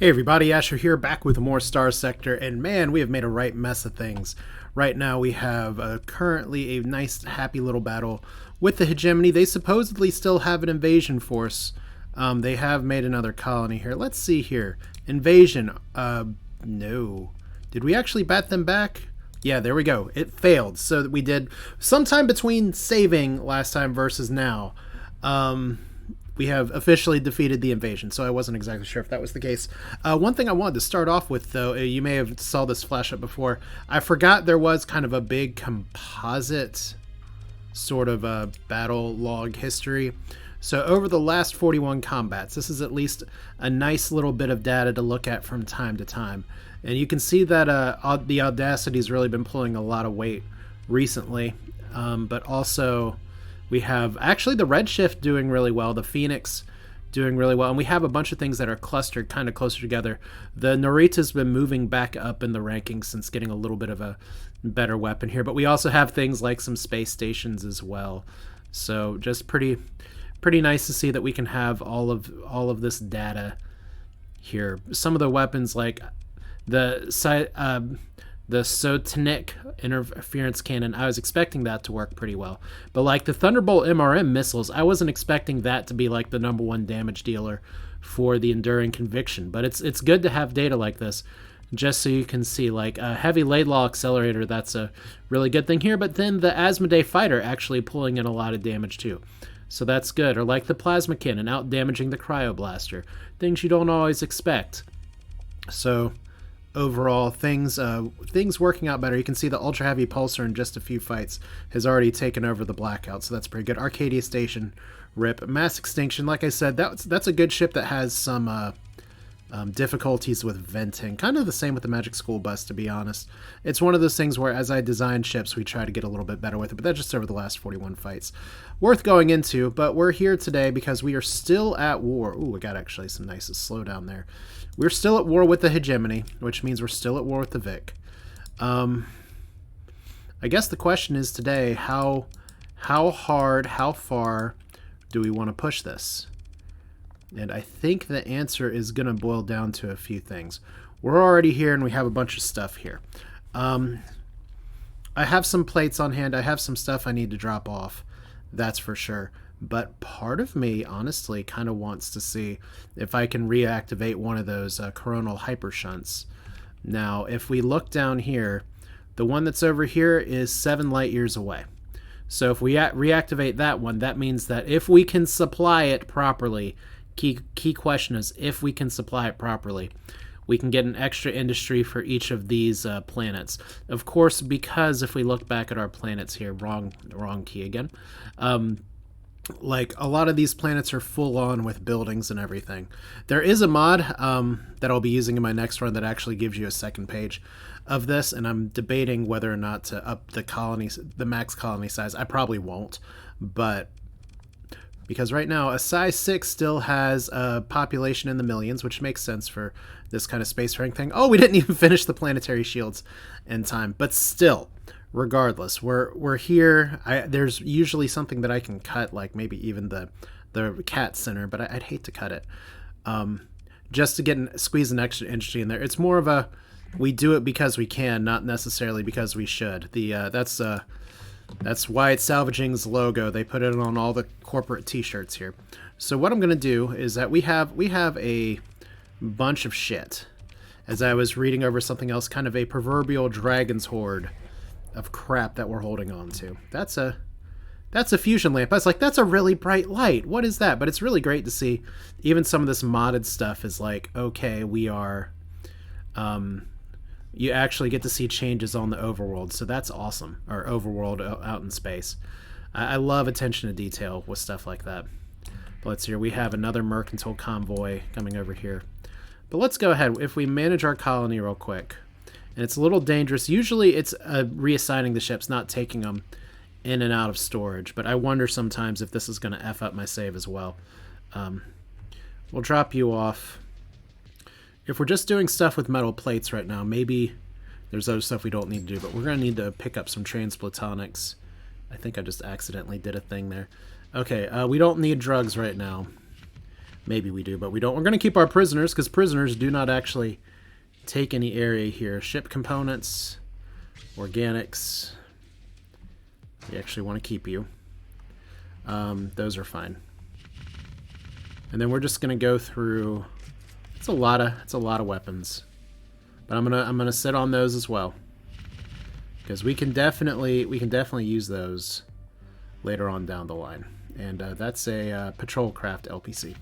Hey everybody, Asher here, back with more Starsector, and man, we have made a right mess of things. Right now we have currently a nice, happy little battle with the hegemony. They supposedly still have an invasion force. They have made another colony here. Let's see here. Invasion. No. Did we actually bat them back? Yeah, there we go. It failed. So we did sometime between saving last time versus now. We have officially defeated the invasion, so I wasn't exactly sure if that was the case. One thing I wanted to start off with, though, you may have saw this flash up before. I forgot there was kind of a big composite sort of a battle log history. So over the last 41 combats, this is at least a nice little bit of data to look at from time to time. And you can see that the Audacity's really been pulling a lot of weight recently, but also we have actually the Redshift doing really well, the Phoenix doing really well, and we have a bunch of things that are clustered kind of closer together. The Narita's been moving back up in the rankings since getting a little bit of a better weapon here, but we also have things like some space stations as well. So just pretty nice to see that we can have all of this data here. Some of the weapons like the Sotnik interference cannon, I was expecting that to work pretty well. But like the Thunderbolt MRM missiles, I wasn't expecting that to be like the #1 damage dealer for the Enduring Conviction. But it's good to have data like this, just so you can see like a heavy Laidlaw accelerator, that's a really good thing here. But then the Asmodee fighter actually pulling in a lot of damage too. So that's good. Or like the Plasma Cannon out damaging the Cryoblaster. Things you don't always expect. So overall, things working out better. You can see the Ultra Heavy Pulsar in just a few fights has already taken over the Blackout, so that's pretty good. Arcadia Station, RIP. Mass Extinction, like I said, that's a good ship that has some difficulties with venting. Kind of the same with the Magic School Bus, to be honest. It's one of those things where as I design ships, we try to get a little bit better with it, but that's just over the last 41 fights. Worth going into, but we're here today because we are still at war. Ooh, we got actually some nice slowdown there. We're still at war with the hegemony, which means we're still at war with the VIC. I guess the question is today, how hard, how far do we want to push this? And I think the answer is going to boil down to a few things. We're already here and we have a bunch of stuff here. I have some plates on hand. I have some stuff I need to drop off. That's for sure. But part of me, honestly, kind of wants to see if I can reactivate one of those coronal hypershunts. Now, if we look down here, the one that's over here is 7 light years away. So if we reactivate that one, that means that if we can supply it properly, key question is if we can supply it properly, we can get an extra industry for each of these planets. Of course, because if we look back at our planets here, wrong key again, like a lot of these planets are full on with buildings and everything. There is a mod that I'll be using in my next run that actually gives you a second page of this, and I'm debating whether or not to up the max colony size. I probably won't, but because right now a size 6 still has a population in the millions, which makes sense for this kind of spacefaring thing. Oh, we didn't even finish the planetary shields in time, but still, regardless, we're here. There's usually something that I can cut, like maybe even the cat center, but I'd hate to cut it just to squeeze an extra industry in there. It's more of a we do it because we can, not necessarily because we should. That's Wyatt Salvaging's logo. They put it on all the corporate t-shirts here. So what I'm going to do is that we have a bunch of shit. As I was reading over something else, kind of a proverbial dragon's horde of crap that we're holding on to. That's a fusion lamp. I was like, that's a really bright light. What is that? But it's really great to see even some of this modded stuff is like, okay, we are you actually get to see changes on the overworld, so that's awesome. Or overworld out in space. I love attention to detail with stuff like that. But let's see here. We have another mercantile convoy coming over here. But let's go ahead. If we manage our colony real quick, and it's a little dangerous. Usually it's reassigning the ships, not taking them in and out of storage. But I wonder sometimes if this is going to F up my save as well. We'll drop you off. If we're just doing stuff with metal plates right now, maybe there's other stuff we don't need to do, but we're going to need to pick up some transplatonics. I think I just accidentally did a thing there. Okay, we don't need drugs right now. Maybe we do, but we don't. We're going to keep our prisoners, because prisoners do not actually take any area here. Ship components, organics. We actually want to keep you. Those are fine. And then we're just going to go through. It's a lot of weapons, but I'm gonna sit on those as well, because we can definitely use those later on down the line. And that's a patrol craft LPC.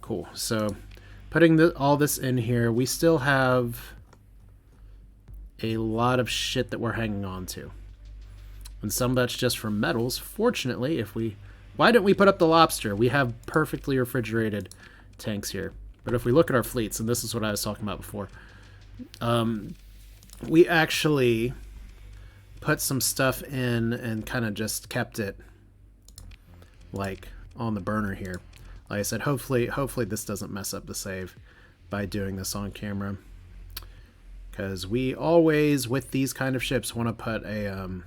Cool. So putting all this in here, we still have a lot of shit that we're hanging on to. And some of that's just from metals. Fortunately, why didn't we put up the lobster? We have perfectly refrigerated tanks here. But if we look at our fleets, and this is what I was talking about before, we actually put some stuff in and kind of just kept it like on the burner here. Like I said, hopefully this doesn't mess up the save by doing this on camera, because we always, with these kind of ships, want to put a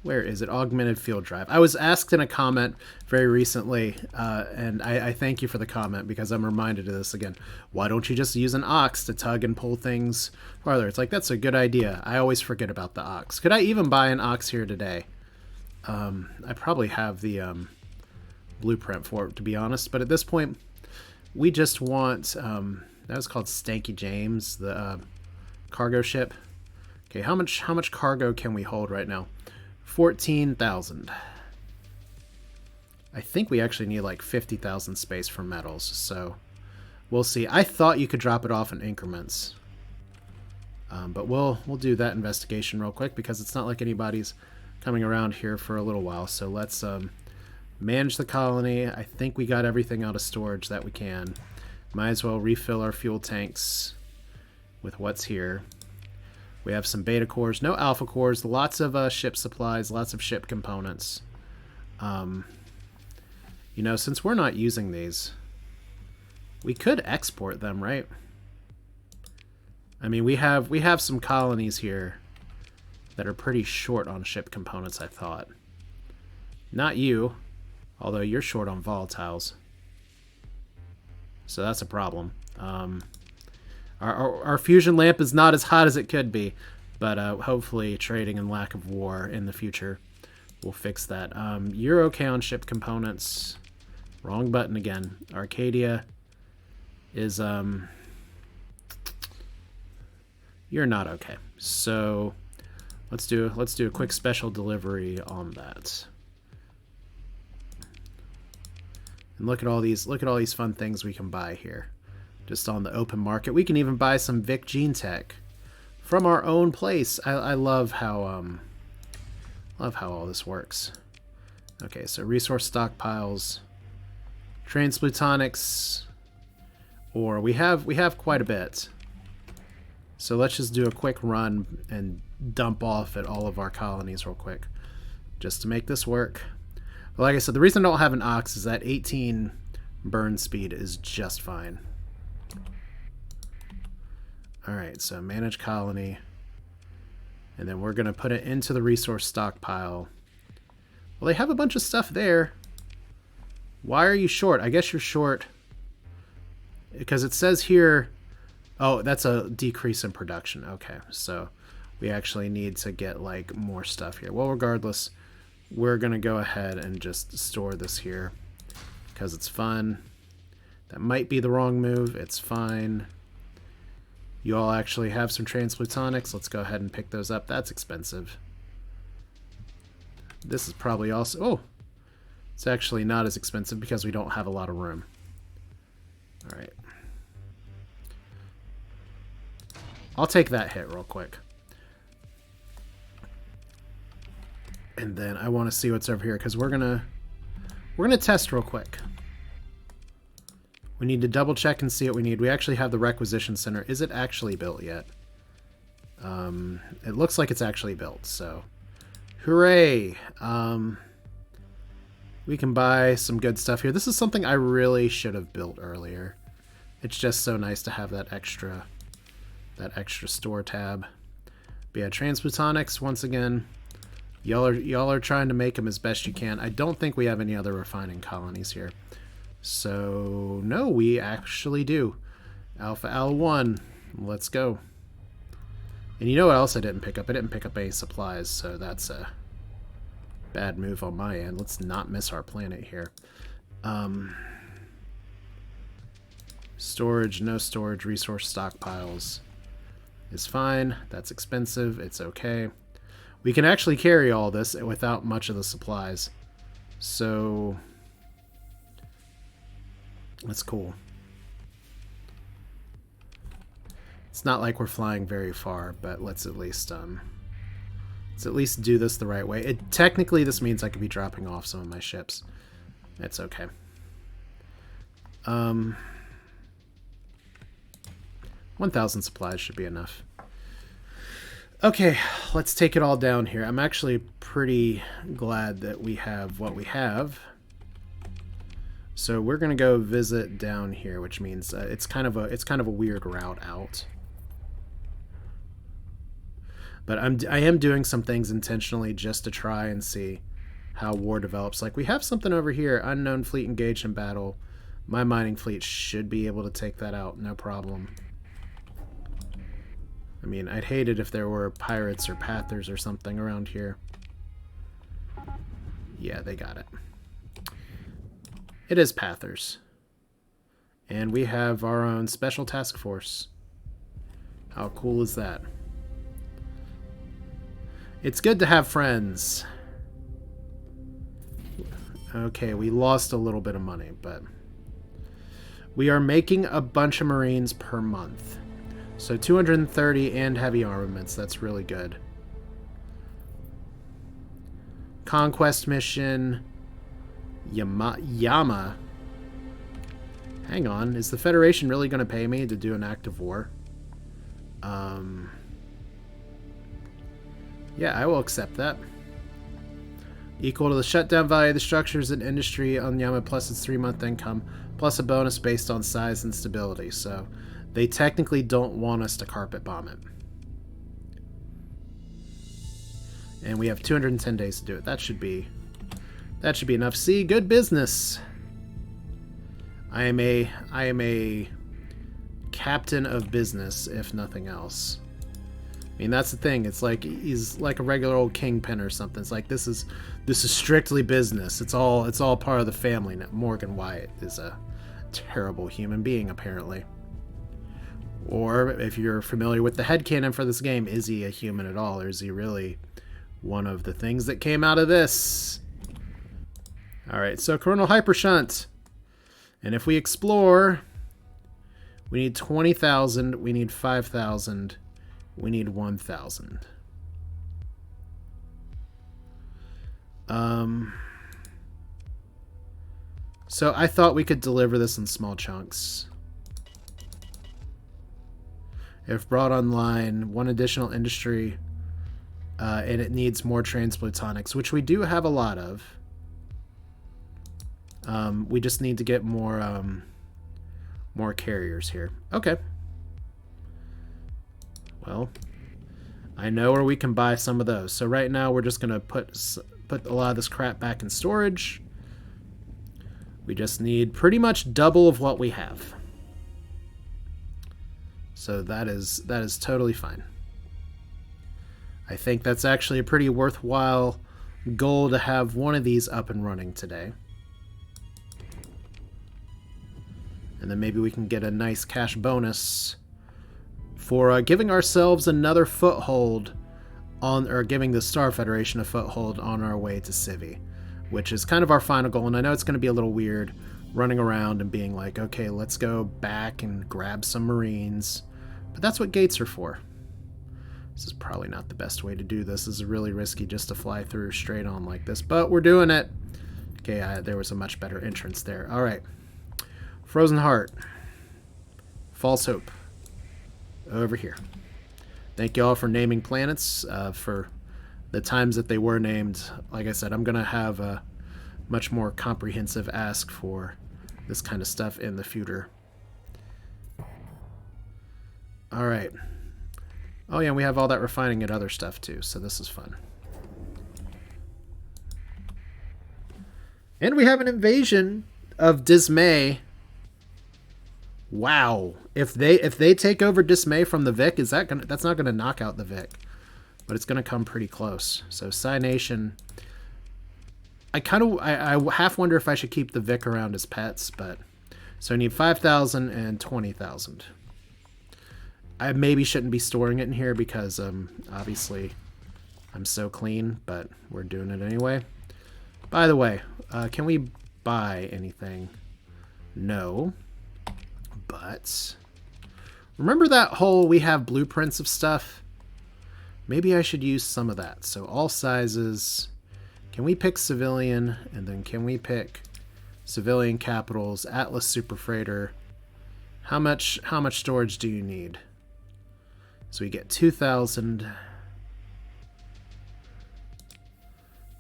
where is it? Augmented field drive. I was asked in a comment very recently, and I thank you for the comment, because I'm reminded of this again. Why don't you just use an ox to tug and pull things farther? It's like, that's a good idea. I always forget about the ox. Could I even buy an ox here today? I probably have the blueprint for it, to be honest. But at this point, we just want... that was called Stanky James, the cargo ship. Okay, how much cargo can we hold right now? 14,000. I think we actually need like 50,000 space for metals, so we'll see. I thought you could drop it off in increments, but we'll do that investigation real quick, because it's not like anybody's coming around here for a little while. So let's manage the colony. I think we got everything out of storage that we can. Might as well refill our fuel tanks with what's here. We have some beta cores, no alpha cores, lots of ship supplies, lots of ship components. You know, since we're not using these, we could export them, right? I mean, we have some colonies here that are pretty short on ship components, I thought. Not you, although you're short on volatiles. So that's a problem. Our fusion lamp is not as hot as it could be, but hopefully trading and lack of war in the future will fix that. You're okay on ship components. Wrong button again. Arcadia is... You're not okay. So let's do a quick special delivery on that. And look at all these fun things we can buy here. Just on the open market. We can even buy some VIC Gene Tech from our own place. I love how all this works. Okay, so resource stockpiles, transplutonics, or we have quite a bit. So let's just do a quick run and dump off at all of our colonies real quick, just to make this work. But like I said, the reason I don't have an ox is that 18 burn speed is just fine. Alright, so manage colony. And then we're going to put it into the resource stockpile. Well, they have a bunch of stuff there. Why are you short? I guess you're short because it says here... Oh, that's a decrease in production. Okay, so we actually need to get like more stuff here. Well, regardless, we're going to go ahead and just store this here because it's fun. That might be the wrong move. It's fine. You all actually have some transplutonics. Let's go ahead and pick those up. That's expensive. This is probably also... Oh! It's actually not as expensive because we don't have a lot of room. Alright. I'll take that hit real quick. And then I want to see what's over here because we're gonna test real quick. We need to double check and see what we need. We actually have the requisition center. Is it actually built yet? It looks like it's actually built, so hooray! We can buy some good stuff here. This is something I really should have built earlier. It's just so nice to have that extra store tab. But yeah, transplutonics, once again, y'all are trying to make them as best you can. I don't think we have any other refining colonies here. So, no, we actually do. Alpha L1. Let's go. And you know what else I didn't pick up? I didn't pick up any supplies, so that's a bad move on my end. Let's not miss our planet here. Storage, no storage, resource stockpiles is fine. That's expensive. It's okay. We can actually carry all this without much of the supplies. So that's cool. It's not like we're flying very far, but let's at least do this the right way. Technically, this means I could be dropping off some of my ships. It's okay. 1,000 supplies should be enough. Okay, let's take it all down here. I'm actually pretty glad that we have what we have. So we're gonna go visit down here, which means it's kind of a weird route out. But I am doing some things intentionally just to try and see how war develops. Like, we have something over here, unknown fleet engaged in battle. My mining fleet should be able to take that out, no problem. I mean, I'd hate it if there were pirates or pathers or something around here. Yeah, they got it. It is pathers. And we have our own special task force. How cool is that? It's good to have friends. Okay, we lost a little bit of money, but we are making a bunch of Marines per month. So 230 and heavy armaments. That's really good. Conquest mission. Yama. Hang on. Is the Federation really going to pay me to do an act of war? Yeah, I will accept that. Equal to the shutdown value of the structures and industry on Yama plus its 3-month income, plus a bonus based on size and stability. So they technically don't want us to carpet bomb it. And we have 210 days to do it. That should be enough. See, good business. I am a captain of business, if nothing else. I mean, that's the thing. It's like he's like a regular old kingpin or something. It's like this is strictly business. It's all part of the family. Now, Morgan Wyatt is a terrible human being, apparently. Or if you're familiar with the headcanon for this game, is he a human at all, or is he really one of the things that came out of this? All right, so Coronal Hypershunt, and if we explore, we need 20,000. We need 5,000. We need 1,000. So I thought we could deliver this in small chunks. If brought online, 1 additional industry, and it needs more transplutonics, which we do have a lot of. We just need to get more carriers here. Okay. Well, I know where we can buy some of those. So right now we're just going to put a lot of this crap back in storage. We just need pretty much double of what we have. So that is totally fine. I think that's actually a pretty worthwhile goal to have one of these up and running today. And then maybe we can get a nice cash bonus for giving ourselves another foothold on, or giving the Star Federation a foothold on our way to Sylvie, which is kind of our final goal. And I know it's going to be a little weird running around and being like, okay, let's go back and grab some Marines, but that's what gates are for. This is probably not the best way to do this. This is really risky just to fly through straight on like this, but we're doing it. Okay, there was a much better entrance there. All right. Frozen Heart. False Hope. Over here. Thank you all for naming planets, for the times that they were named. Like I said, I'm going to have a much more comprehensive ask for this kind of stuff in the future. All right. Oh yeah, we have all that refining and other stuff too, so this is fun. And we have an invasion of Dismay. Wow. If they take over Dismay from the VIC, that's not gonna knock out the VIC. But it's gonna come pretty close. So Psy Nation. I half wonder if I should keep the VIC around as pets, but so I need 5,000 and 20,000. I maybe shouldn't be storing it in here because obviously I'm so clean, but we're doing it anyway. By the way, can we buy anything? No. But remember that whole we have blueprints of stuff? Maybe I should use some of that. So all sizes. Can we pick civilian? And then can we pick civilian capitals, Atlas Super Freighter? How much storage do you need? So we get 2,000.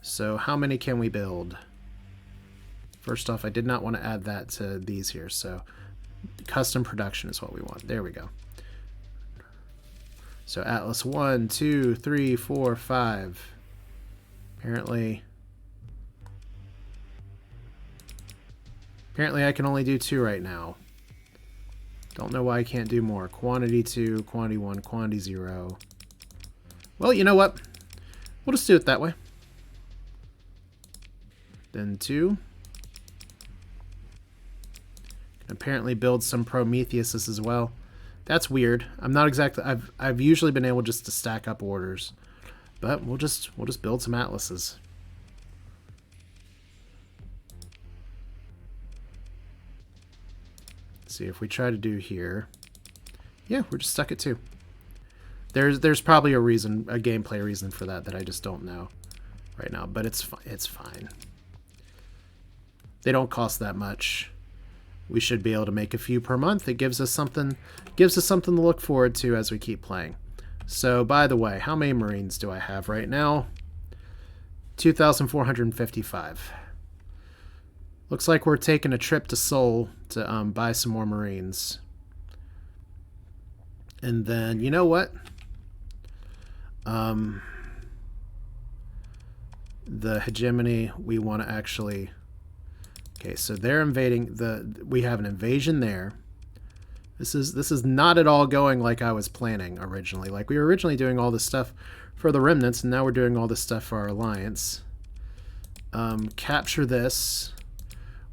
So how many can we build? First off, I did not want to add that to these here. So custom production is what we want. There we go. So Atlas 1, 2, 3, 4, 5. Apparently I can only do 2 right now. Don't know why I can't do more. Quantity 2, quantity 1, quantity 0. Well, you know what? We'll just do it that way. Then 2. Apparently build some Prometheuses as well. That's weird. I'm not exactly. I've usually been able just to stack up orders, but we'll just build some Atlases. Let's see if we try to do here. Yeah, we're just stuck at 2. There's probably a reason, a gameplay reason for that I just don't know right now, but it's fine. They don't cost that much. We should be able to make a few per month. It gives us something to look forward to as we keep playing. So, by the way, how many Marines do I have right now? 2,455. Looks like we're taking a trip to Seoul to buy some more Marines. And then, you know what? The hegemony, we want to actually... Okay, so they're invading we have an invasion there. This is not at all going like I was planning originally. Like we were originally doing all this stuff for the remnants, and now we're doing all this stuff for our alliance. Capture this.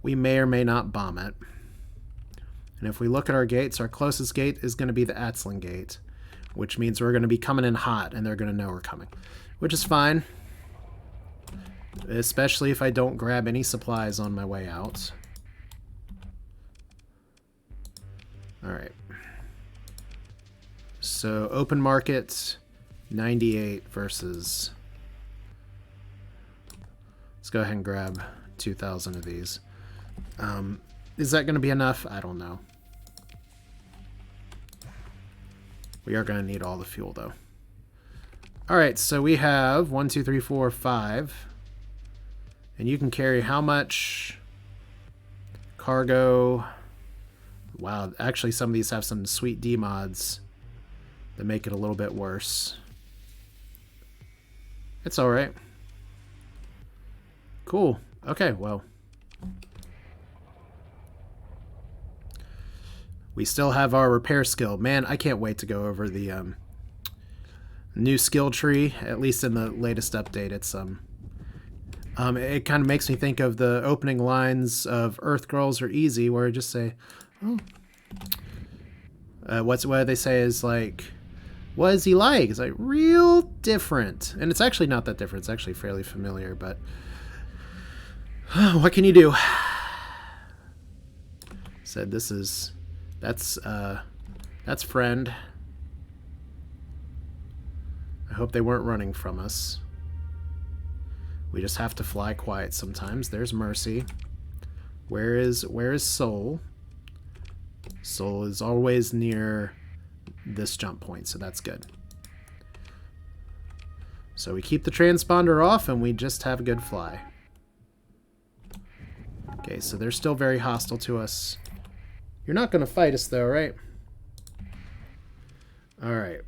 We may or may not bomb it. And if we look at our gates, our closest gate is going to be the Atzlin gate, which means we're going to be coming in hot, and they're going to know we're coming, which is fine. Especially if I don't grab any supplies on my way out. Alright. So, open market, 98 versus... Let's go ahead and grab 2,000 of these. Is that going to be enough? I don't know. We are going to need all the fuel, though. Alright, so we have 1, 2, 3, 4, 5... And you can carry how much cargo? Wow, actually some of these have some sweet D mods that make it a little bit worse. It's alright. Cool. Okay, well. We still have our repair skill. Man, I can't wait to go over the new skill tree, at least in the latest update. It's it kind of makes me think of the opening lines of Earth Girls Are Easy, where I just say, oh. What they say is like, what is he like? It's like, real different. And it's actually not that different. It's actually fairly familiar, but what can you do? Said that's friend. I hope they weren't running from us. We just have to fly quiet sometimes. There's Mercy. Where is Soul? Soul is always near this jump point, so that's good. So we keep the transponder off and we just have a good fly. Okay, so they're still very hostile to us. You're not going to fight us though, right? Alright.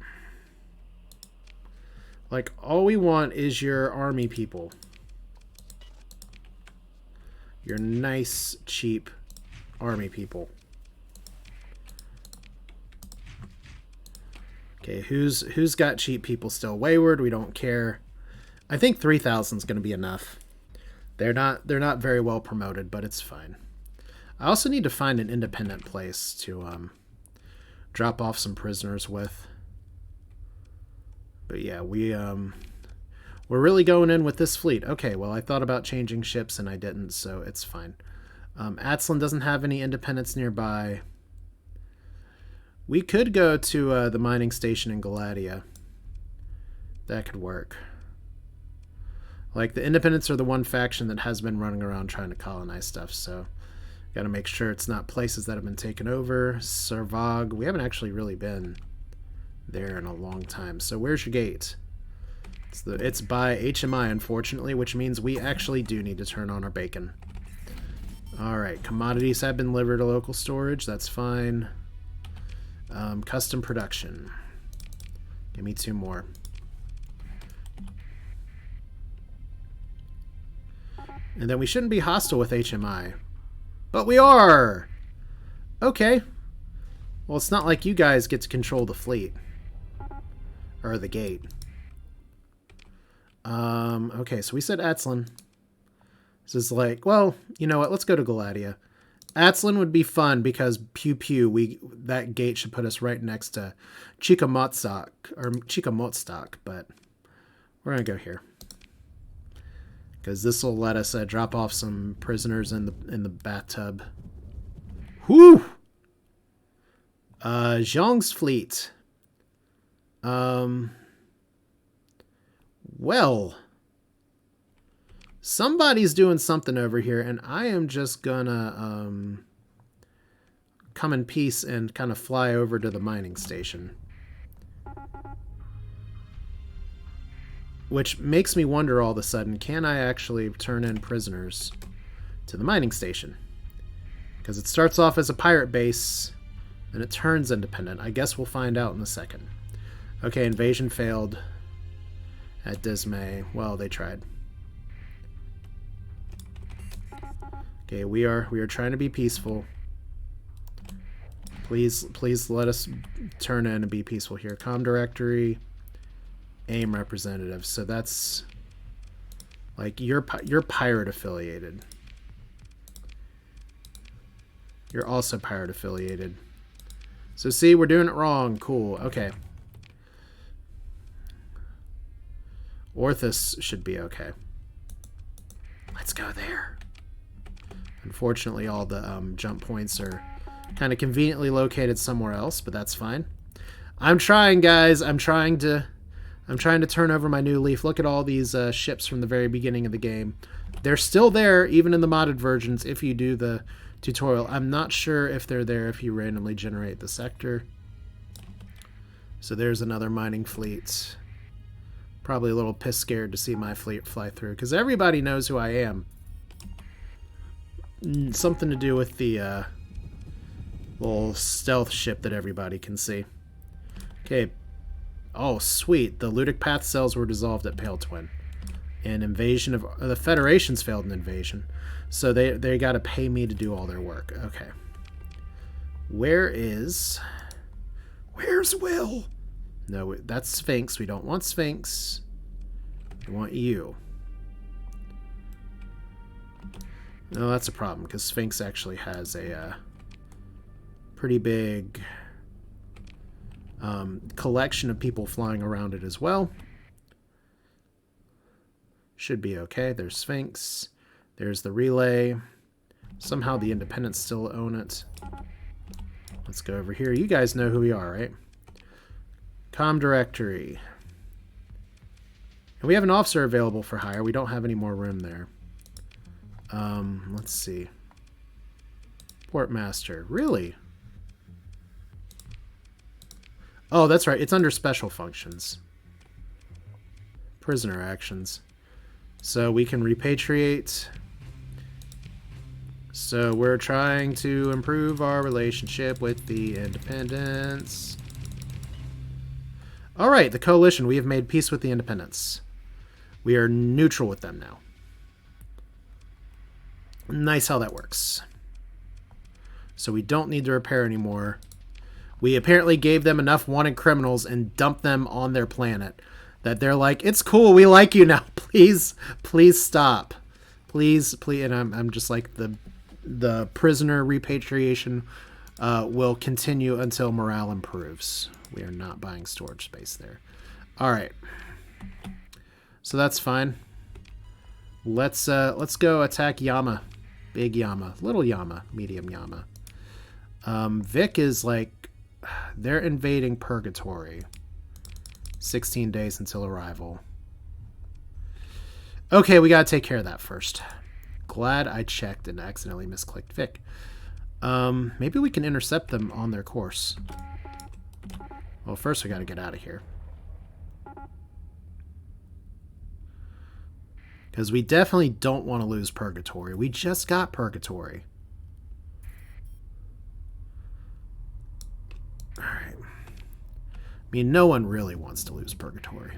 Like, all we want is your army people. You're nice, cheap army people. Okay, who's got cheap people still? Wayward, we don't care. I think 3,000 is going to be enough. They're not very well promoted, but it's fine. I also need to find an independent place to drop off some prisoners with. But yeah, we're really going in with this fleet. Okay, well, I thought about changing ships and I didn't, so it's fine. Atslin doesn't have any independents nearby. We could go to the mining station in Galatia. That could work. Like, the independents are the one faction that has been running around trying to colonize stuff, so got to make sure it's not places that have been taken over. Servag, we haven't actually really been there in a long time. So where's your gate? It's by HMI, unfortunately, which means we actually do need to turn on our bacon. Alright, commodities have been delivered to local storage. That's fine. Custom production. Give me 2 more. And then we shouldn't be hostile with HMI. But we are! Okay. Well, it's not like you guys get to control the fleet. Or the gate. Okay, so we said Atslin. This is like, well, you know what? Let's go to Galatia. Atslin would be fun because pew pew, that gate should put us right next to Chikamotstok, but we're gonna go here because this will let us drop off some prisoners in the bathtub. Whoo! Zhang's fleet. Well, somebody's doing something over here, and I am just gonna come in peace and kind of fly over to the mining station. Which makes me wonder all of a sudden, can I actually turn in prisoners to the mining station? Because it starts off as a pirate base, and it turns independent. I guess we'll find out in a second. Okay, invasion failed at Dismay. Well, they tried. Okay, we are trying to be peaceful. Please let us turn in and be peaceful here. Com directory, AIM representative. So that's like you're pirate affiliated. You're also pirate affiliated. So see, we're doing it wrong. Cool. Okay. Orthus should be okay. Let's go there. Unfortunately, all the jump points are kind of conveniently located somewhere else, but that's fine. I'm trying, guys. I'm trying to turn over my new leaf. Look at all these ships from the very beginning of the game. They're still there, even in the modded versions, if you do the tutorial. I'm not sure if they're there if you randomly generate the sector. So there's another mining fleet. Probably a little piss scared to see my fleet fly through, because everybody knows who I am. Something to do with the little stealth ship that everybody can see. Okay. Oh, sweet. The Ludic Path cells were dissolved at Pale Twin. And invasion of... the Federation's failed an invasion. So they got to pay me to do all their work. Okay. Where's Will? No, that's Sphinx. We don't want Sphinx. We want you. No, that's a problem, because Sphinx actually has a pretty big collection of people flying around it as well. Should be okay. There's Sphinx. There's the relay. Somehow the Independents still own it. Let's go over here. You guys know who we are, right? Com directory. And we have an officer available for hire. We don't have any more room there. Let's see. Portmaster. Really? Oh, that's right. It's under special functions. Prisoner actions. So we can repatriate. So we're trying to improve our relationship with the Independents. All right, the coalition. We have made peace with the Independents. We are neutral with them now. Nice how that works. So we don't need to repair anymore. We apparently gave them enough wanted criminals and dumped them on their planet that they're like, it's cool, we like you now. Please stop. Please. And I'm just like, the prisoner repatriation will continue until morale improves. We are not buying storage space there. All right. So that's fine. Let's go attack Yama. Big Yama. Little Yama. Medium Yama. VIC is like, they're invading Purgatory. 16 days until arrival. Okay, we gotta take care of that first. Glad I checked and accidentally misclicked VIC. Maybe we can intercept them on their course. Well, first we gotta get out of here. Because we definitely don't want to lose Purgatory. We just got Purgatory. Alright. I mean, no one really wants to lose Purgatory.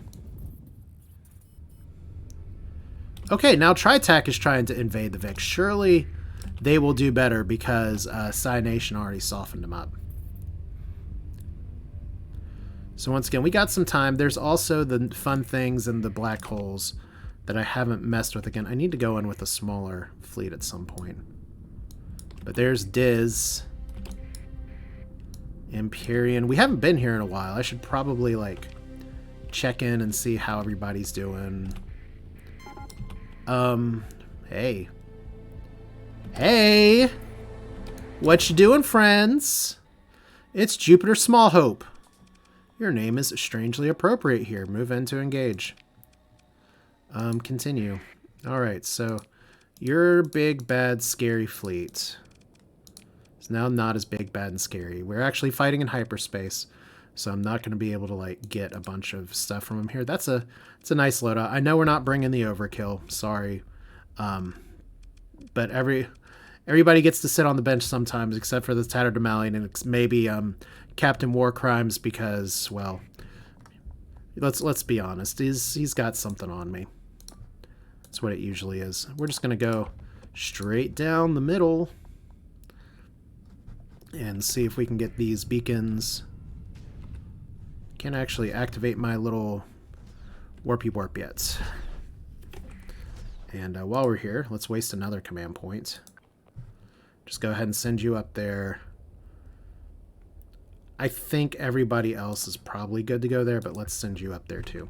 Okay, now Tritac is trying to invade the VIC. Surely they will do better because Psy Nation already softened them up. So once again, we got some time. There's also the fun things and the black holes that I haven't messed with again. I need to go in with a smaller fleet at some point. But there's Diz. Empyrean. We haven't been here in a while. I should probably, like, check in and see how everybody's doing. Hey. Hey! What you doing, friends? It's Jupiter Smallhope. Your name is strangely appropriate here. Move in to engage. Continue. Alright, so your big, bad, scary fleet is now not as big, bad, and scary. We're actually fighting in hyperspace, so I'm not going to be able to, like, get a bunch of stuff from him here. It's a nice loadout. I know we're not bringing the overkill. Sorry. But everybody gets to sit on the bench sometimes, except for the Tatterdemalion and maybe Captain War Crimes because, well, let's be honest. He's got something on me. That's what it usually is. We're just going to go straight down the middle and see if we can get these beacons. Can't actually activate my little warpy warp yet. And while we're here, let's waste another command point. Just go ahead and send you up there. I think everybody else is probably good to go there, but let's send you up there too.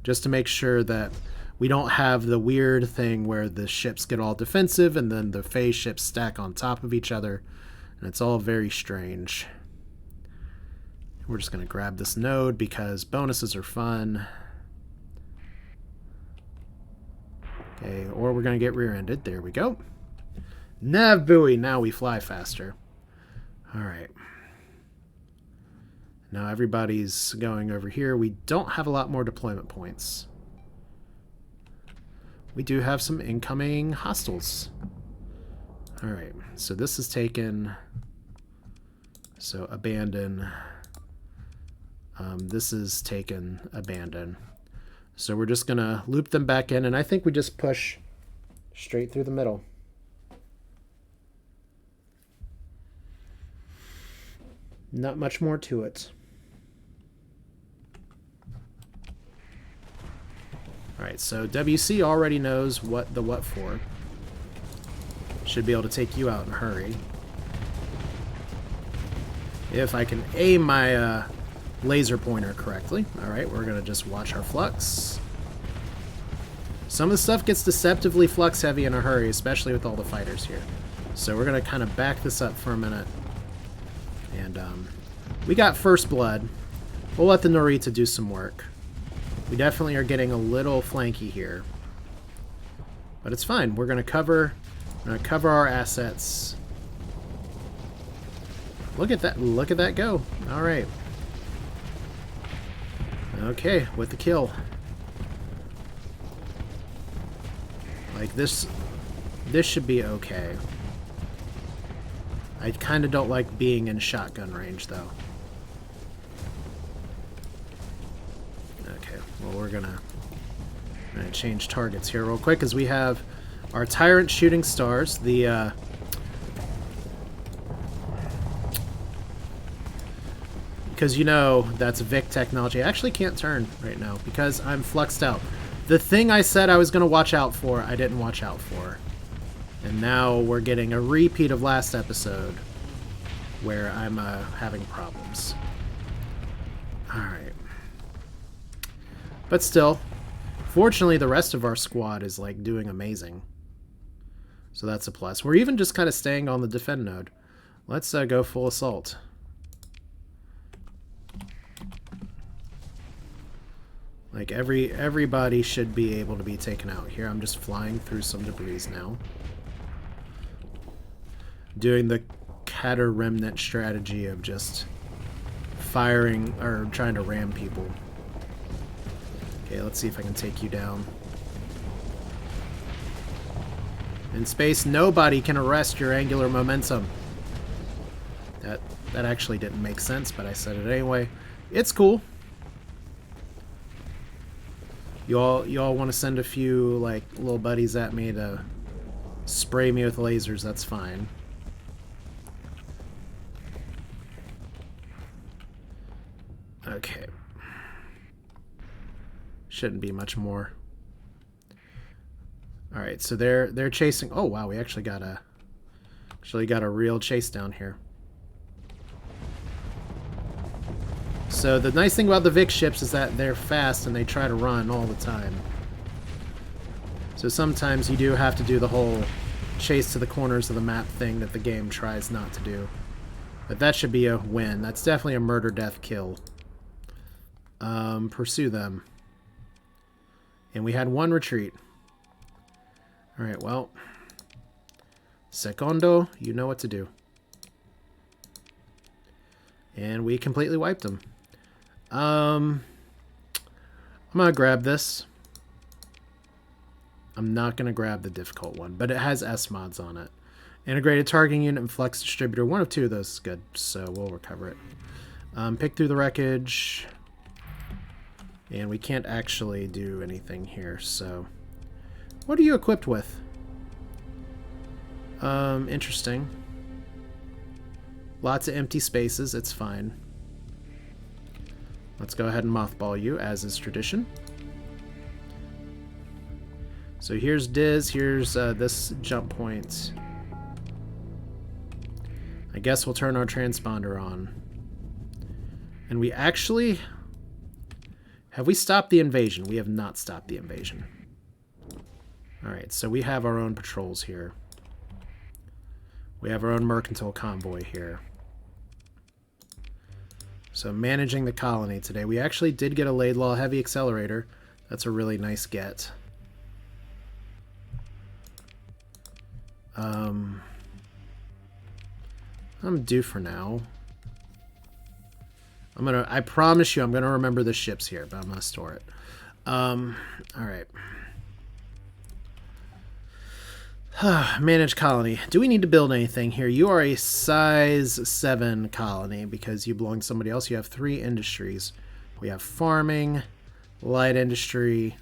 Just to make sure that we don't have the weird thing where the ships get all defensive and then the phase ships stack on top of each other. And it's all very strange. We're just going to grab this node because bonuses are fun. Okay, or we're going to get rear-ended. There we go. Nav buoy. Now we fly faster. All right. Now everybody's going over here. We don't have a lot more deployment points. We do have some incoming hostiles. All right. So this is taken. So abandon. This is taken. Abandon. So we're just going to loop them back in. And I think we just push straight through the middle. Not much more to it. Alright, so WC already knows what for. Should be able to take you out in a hurry. If I can aim my laser pointer correctly. Alright, we're going to just watch our flux. Some of the stuff gets deceptively flux heavy in a hurry, especially with all the fighters here. So we're going to kind of back this up for a minute. And we got first blood. We'll let the Norita do some work. We definitely are getting a little flanky here. But it's fine. We're going to cover our assets. Look at that. Look at that go. All right. Okay, with the kill. Like this should be okay. I kind of don't like being in shotgun range, though. Okay, well, we're gonna change targets here real quick, because we have Our Tyrant Shooting Stars, the because you know that's VIC technology. I actually can't turn right now because I'm fluxed out. The thing I said I was going to watch out for, I didn't watch out for. And now we're getting a repeat of last episode where I'm having problems. Alright. But still, fortunately the rest of our squad is like doing amazing. So that's a plus. We're even just kind of staying on the defend node. Let's go full assault. Like everybody should be able to be taken out here. I'm just flying through some debris now. Doing the Catter Remnant strategy of just firing or trying to ram people. Okay, let's see if I can take you down. In space, nobody can arrest your angular momentum. That actually didn't make sense, but I said it anyway. It's cool. You all want to send a few like little buddies at me to spray me with lasers, that's fine. Okay. Shouldn't be much more. Alright, so they're chasing. Oh wow, we actually got a real chase down here. So the nice thing about the VIC ships is that they're fast and they try to run all the time. So sometimes you do have to do the whole chase to the corners of the map thing that the game tries not to do. But that should be a win. That's definitely a murder, death, kill. Pursue them. And we had one retreat. Alright, well. Secondo, you know what to do. And we completely wiped them. I'm gonna grab this. I'm not gonna grab the difficult one, but it has S mods on it. Integrated targeting unit and flex distributor. One of two of those is good, so we'll recover it. Pick through the wreckage. And we can't actually do anything here, so... What are you equipped with? Interesting. Lots of empty spaces, it's fine. Let's go ahead and mothball you, as is tradition. So here's Diz, here's this jump point. I guess we'll turn our transponder on. And we actually... Have we stopped the invasion? We have not stopped the invasion. Alright, so we have our own patrols here. We have our own mercantile convoy here. So managing the colony today. We actually did get a Laidlaw heavy accelerator. That's a really nice get. I'm due for now. I promise you I'm gonna remember the ships here, but I'm gonna store it. Alright. Manage colony. Do we need to build anything here? You are a size 7 colony because you belong to somebody else. You have 3 industries. We have farming, light industry,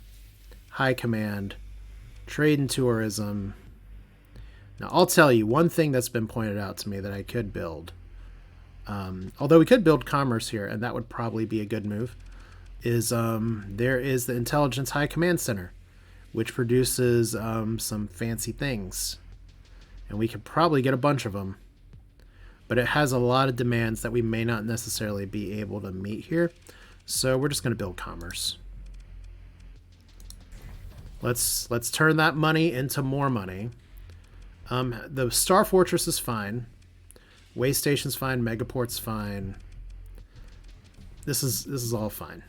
high command, trade and tourism. Now, I'll tell you one thing that's been pointed out to me that I could build. Although we could build commerce here, and that would probably be a good move, is there is the Intelligence High Command Center, which produces some fancy things. And we could probably get a bunch of them. But it has a lot of demands that we may not necessarily be able to meet here. So we're just going to build commerce. Let's turn that money into more money. The Star Fortress is fine. Way Station's fine. Megaport's fine. This is all fine.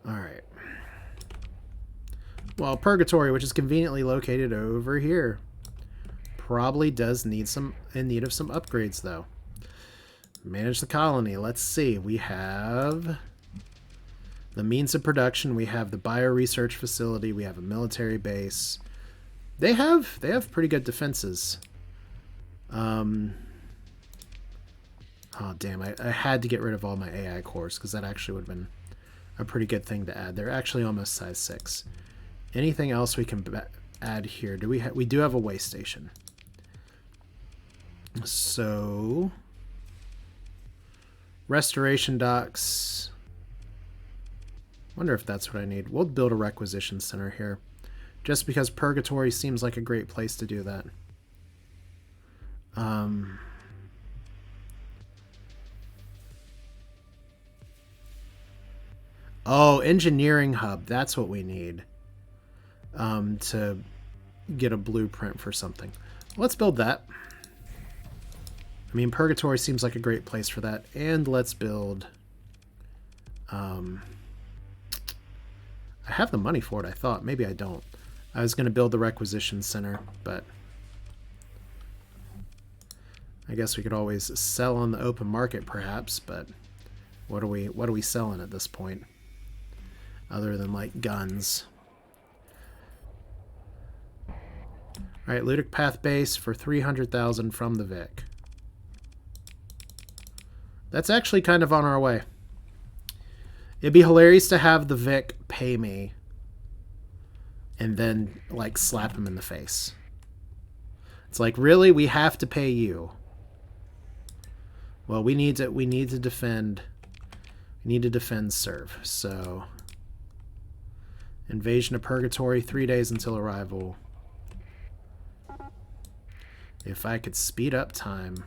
Alright. Well, Purgatory, which is conveniently located over here, probably does need in need of some upgrades, though. Manage the colony. Let's see. We have the means of production. We have the bio-research facility. We have a military base. They have pretty good defenses. Oh, damn. I had to get rid of all my AI cores, because that actually would have been a pretty good thing to add. They're actually almost size 6. Anything else we can add here? We do have a way station. So restoration docks. Wonder if that's what I need. We'll build a requisition center here, just because Purgatory seems like a great place to do that. Oh, engineering hub. That's what we need to get a blueprint for something. Let's build that. I mean, Purgatory seems like a great place for that. And let's build... I have the money for it, I thought. Maybe I don't. I was going to build the requisition center, but... I guess we could always sell on the open market, perhaps, but what are we selling at this point? Other than, like, guns. Alright, Ludic Path base for 300,000 from the VIC. That's actually kind of on our way. It'd be hilarious to have the VIC pay me and then, like, slap him in the face. It's like, really? We have to pay you. Well, we need to defend. We need to defend Serve. So, invasion of Purgatory, 3 days until arrival. If I could speed up time.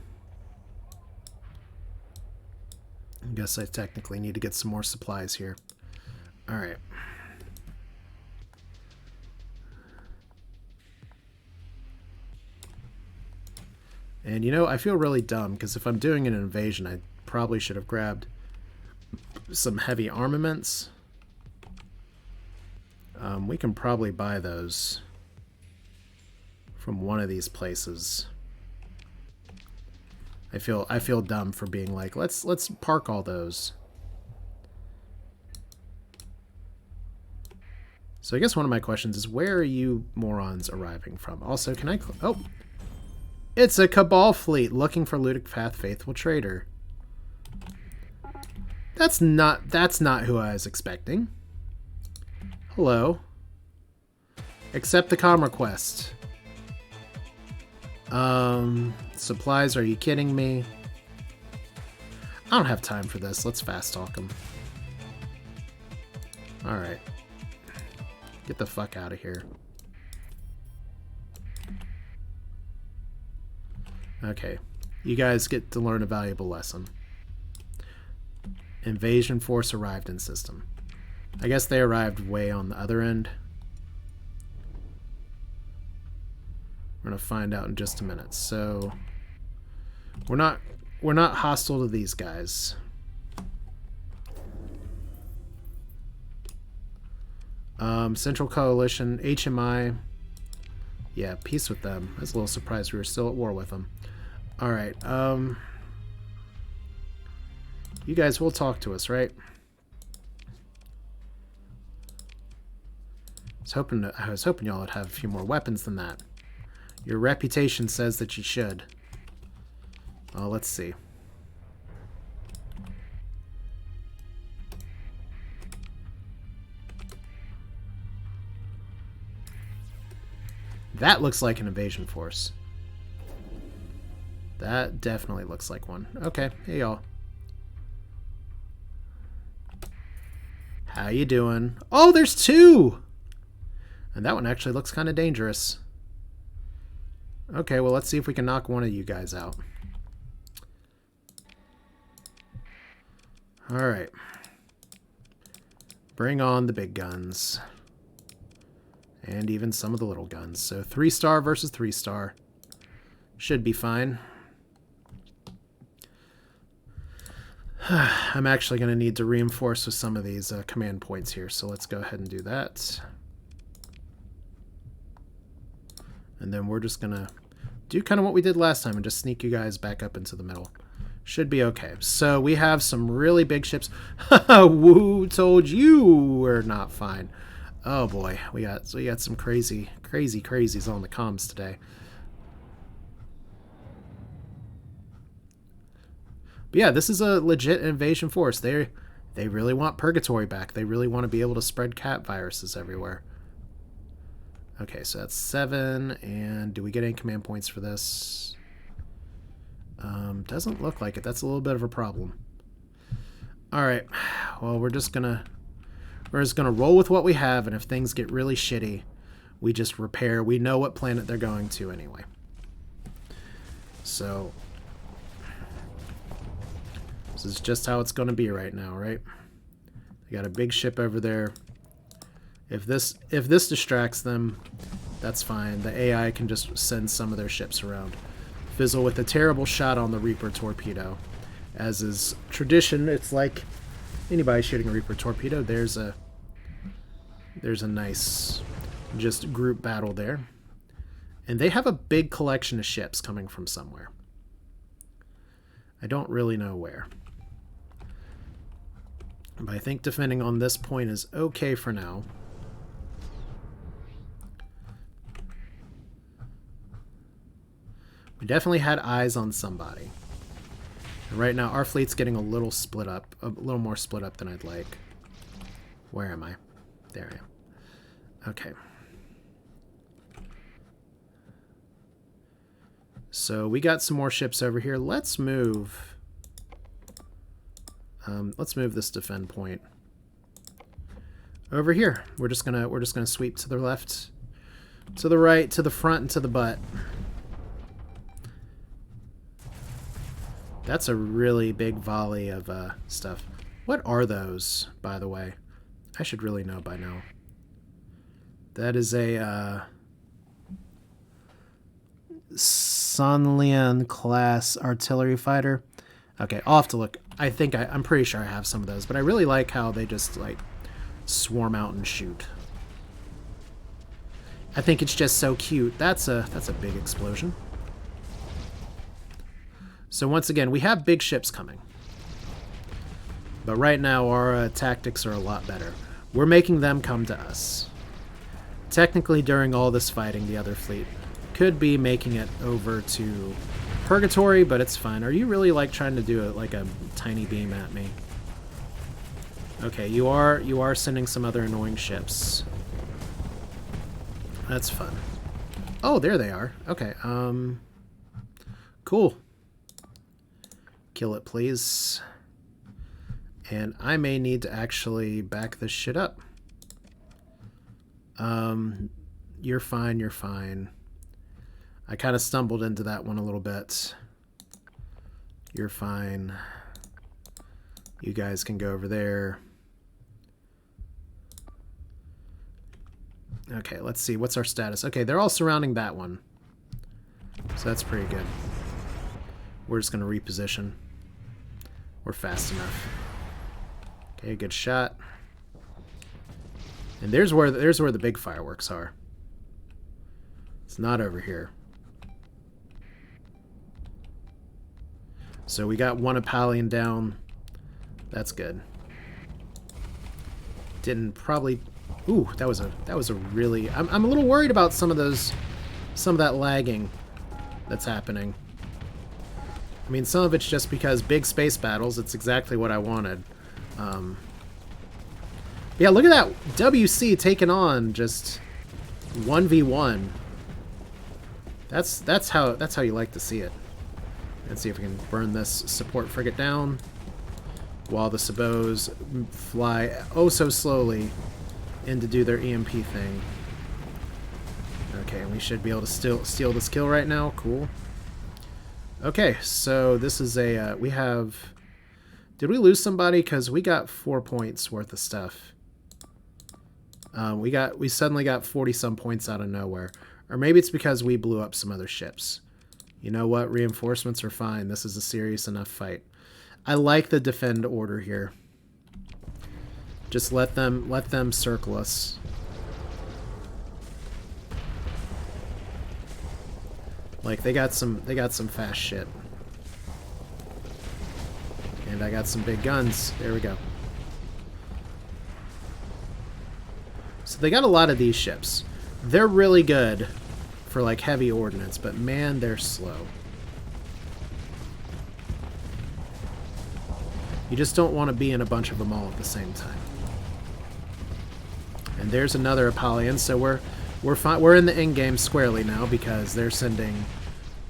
I guess I technically need to get some more supplies here. All right. And you know, I feel really dumb because if I'm doing an invasion, I probably should have grabbed some heavy armaments. We can probably buy those from one of these places. I feel dumb for being like, let's park all those. So I guess one of my questions is, where are you morons arriving from? Also, can I... Oh! It's a Cabal fleet looking for Ludic Path Faithful Trader. That's not who I was expecting. Hello. Accept the comm request. Supplies, are you kidding me? I don't have time for this. Let's fast talk them. Alright. Get the fuck out of here. Okay. You guys get to learn a valuable lesson. Invasion force arrived in system. I guess they arrived way on the other end. We're gonna find out in just a minute. So we're not hostile to these guys. Central Coalition, HMI. Yeah, peace with them. I was a little surprised we were still at war with them. All right. You guys will talk to us, right? I was hoping y'all would have a few more weapons than that. Your reputation says that you should. Well, let's see. That looks like an invasion force. That definitely looks like one. Okay, hey y'all. How you doing? Oh, there's two! And that one actually looks kind of dangerous. Okay, well, let's see if we can knock one of you guys out. Alright. Bring on the big guns. And even some of the little guns. So 3-star versus 3-star. Should be fine. I'm actually going to need to reinforce with some of these command points here. So let's go ahead and do that. And then we're just going to do kind of what we did last time and just sneak you guys back up into the middle. Should be okay. So we have some really big ships. Who told you we're not fine? Oh boy, we got some crazies on the comms today. But yeah, this is a legit invasion force. They really want Purgatory back. They really want to be able to spread cat viruses everywhere. Okay, so that's 7, and do we get any command points for this? Doesn't look like it. That's a little bit of a problem. Alright, well, we're just gonna roll with what we have, and if things get really shitty, we just repair. We know what planet they're going to anyway. So, this is just how it's going to be right now, right? They got a big ship over there. If this distracts them, that's fine. The AI can just send some of their ships around. Fizzle with a terrible shot on the Reaper torpedo. As is tradition, it's like anybody shooting a Reaper torpedo. There's a nice just group battle there. And they have a big collection of ships coming from somewhere. I don't really know where. But I think defending on this point is okay for now. We definitely had eyes on somebody. And right now, our fleet's getting a little split up. A little more split up than I'd like. Where am I? There I am. Okay. So we got some more ships over here. Let's move... let's move this defend point over here. We're just gonna sweep to the left, to the right, to the front, and to the butt. That's a really big volley of stuff. What are those, by the way? I should really know by now. That is a Sonlian class artillery fighter. Okay, I'll have to look. I'm pretty sure I have some of those, but I really like how they just, like, swarm out and shoot. I think it's just so cute. That's a big explosion. So once again, we have big ships coming. But right now, our tactics are a lot better. We're making them come to us. Technically, during all this fighting, the other fleet could be making it over to Purgatory, but it's fine. Are you really, like, trying to do like a tiny beam at me? Okay, you are sending some other annoying ships. That's fun. Oh, there they are. Okay, cool. Kill it, please. And I may need to actually back this shit up. You're fine, you're fine. I kind of stumbled into that one a little bit. You're fine. You guys can go over there. Okay, let's see. What's our status? Okay, they're all surrounding that one. So that's pretty good. We're just going to reposition. We're fast enough. Okay, good shot. And there's where the big fireworks are. It's not over here. So we got one Apollyon down. That's good. Didn't probably... Ooh, that was a really... I'm a little worried about some of that lagging that's happening. I mean, some of it's just because big space battles, it's exactly what I wanted. Yeah, look at that WC taking on just 1v1. That's how you like to see it. Let's see if we can burn this support frigate down while the Sabots fly oh so slowly in to do their EMP thing. Okay, we should be able to steal this kill right now. Cool. Okay, so this is a we have... Did we lose somebody? Because we got 4 points worth of stuff. We suddenly got 40 some points out of nowhere. Or maybe it's because we blew up some other ships. You know what? Reinforcements are fine. This is a serious enough fight. I like the defend order here. Just let them circle us. Like they got some fast shit. And I got some big guns. There we go. So they got a lot of these ships. They're really good for like heavy ordnance, but man, they're slow. You just don't want to be in a bunch of them all at the same time. And there's another Apollyon, so We're fine. We're in the end game squarely now because they're sending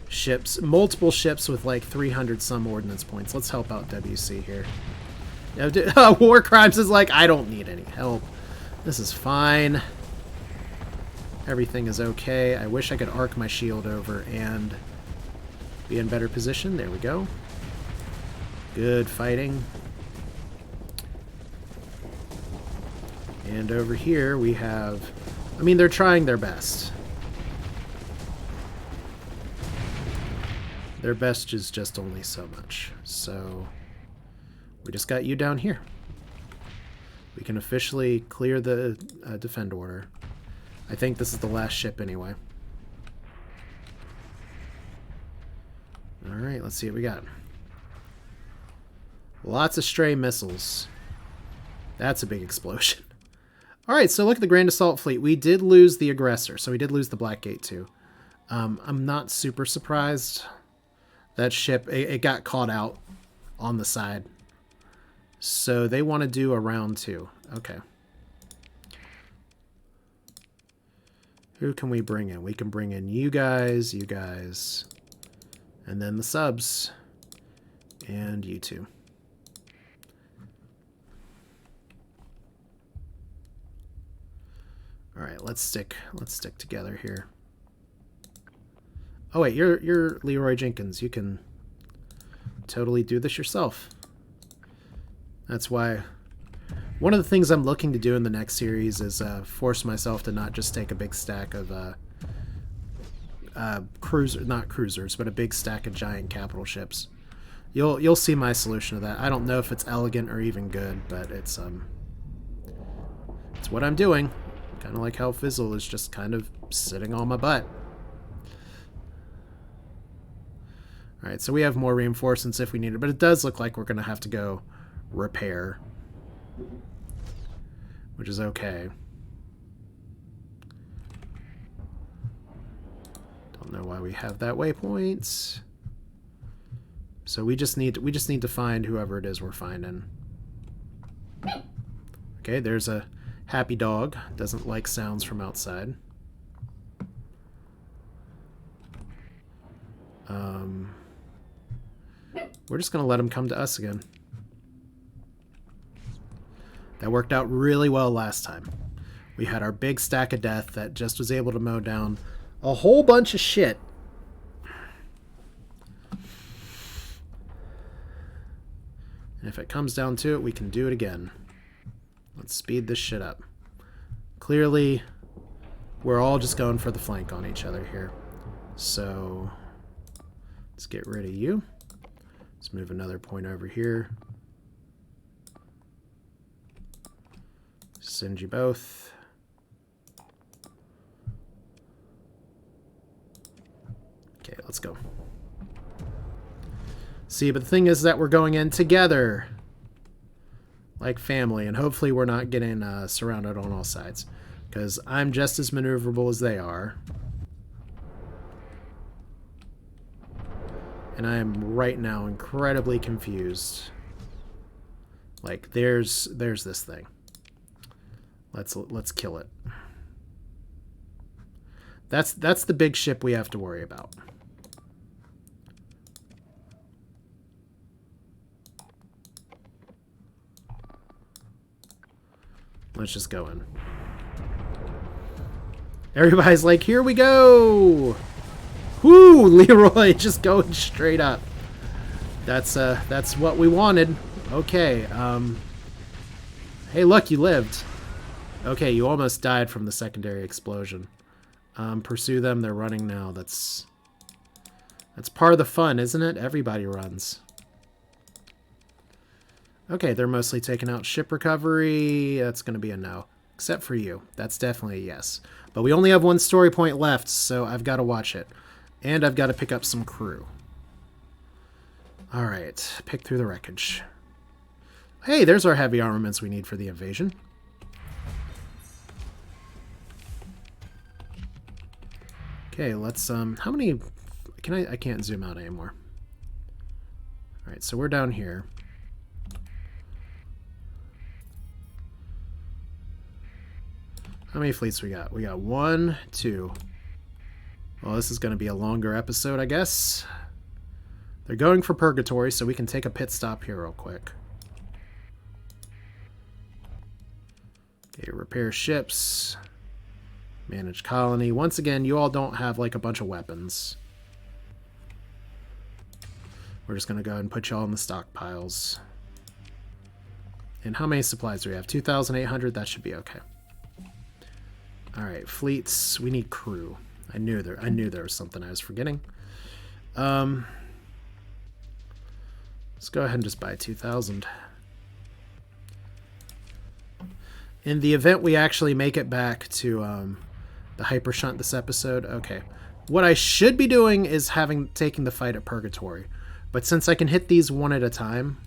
ships, multiple ships with like 300 some ordnance points. Let's help out WC here. War Crimes is like, I don't need any help. This is fine. Everything is okay. I wish I could arc my shield over and be in better position. There we go. Good fighting. And over here we have... I mean, they're trying their best. Their best is just only so much. So we just got you down here. We can officially clear the defend order. I think this is the last ship anyway. Alright, let's see what we got. Lots of stray missiles. That's a big explosion. Alright, so look at the Grand Assault Fleet. We did lose the aggressor, so we did lose the Blackgate too. I'm not super surprised. That ship, it got caught out on the side. So they want to do a round 2. Okay. Who can we bring in? We can bring in you guys, and then the subs, and you two. All right, let's stick together here. Oh wait, you're Leroy Jenkins. You can totally do this yourself. That's why one of the things I'm looking to do in the next series is force myself to not just take a big stack of not cruisers, but a big stack of giant capital ships. You'll see my solution to that. I don't know if it's elegant or even good, but it's what I'm doing. Kind of like how Fizzle is just kind of sitting on my butt. Alright, so we have more reinforcements if we need it, but it does look like we're going to have to go repair, which is okay. Don't know why we have that waypoint. So we just need to find whoever it is we're finding. Okay, there's a happy dog. Doesn't like sounds from outside. We're just gonna let him come to us again. That worked out really well last time. We had our big stack of death that just was able to mow down a whole bunch of shit. And if it comes down to it, we can do it again. Let's speed this shit up. Clearly, we're all just going for the flank on each other here. So, let's get rid of you. Let's move another point over here. Send you both. Okay, let's go. See, but the thing is that we're going in together. Like family, and hopefully we're not getting surrounded on all sides. Because I'm just as maneuverable as they are. And I am right now incredibly confused. Like, there's this thing. Let's kill it. That's the big ship we have to worry about. Let's just go in. Everybody's like, here we go! Woo! Leroy just going straight up. That's what we wanted. Okay, hey, look, you lived. Okay, you almost died from the secondary explosion. Pursue them, they're running now. That's part of the fun, isn't it? Everybody runs. Okay, they're mostly taking out ship recovery. That's going to be a no. Except for you. That's definitely a yes. But we only have one story point left, so I've got to watch it. And I've got to pick up some crew. Alright, pick through the wreckage. Hey, there's our heavy armaments we need for the invasion. Okay, let's, how many... I can't zoom out anymore. Alright, so we're down here. How many fleets we got? We got 1, 2. Well, this is going to be a longer episode, I guess. They're going for Purgatory, so we can take a pit stop here real quick. Okay, repair ships. Manage colony. Once again, you all don't have like a bunch of weapons. We're just going to go ahead and put you all in the stockpiles. And how many supplies do we have? 2,800? That should be okay. Alright, fleets. We need crew. I knew there was something I was forgetting. Let's go ahead and just buy 2,000. In the event we actually make it back to the hyper shunt this episode, okay. What I should be doing is taking the fight at Purgatory. But since I can hit these one at a time,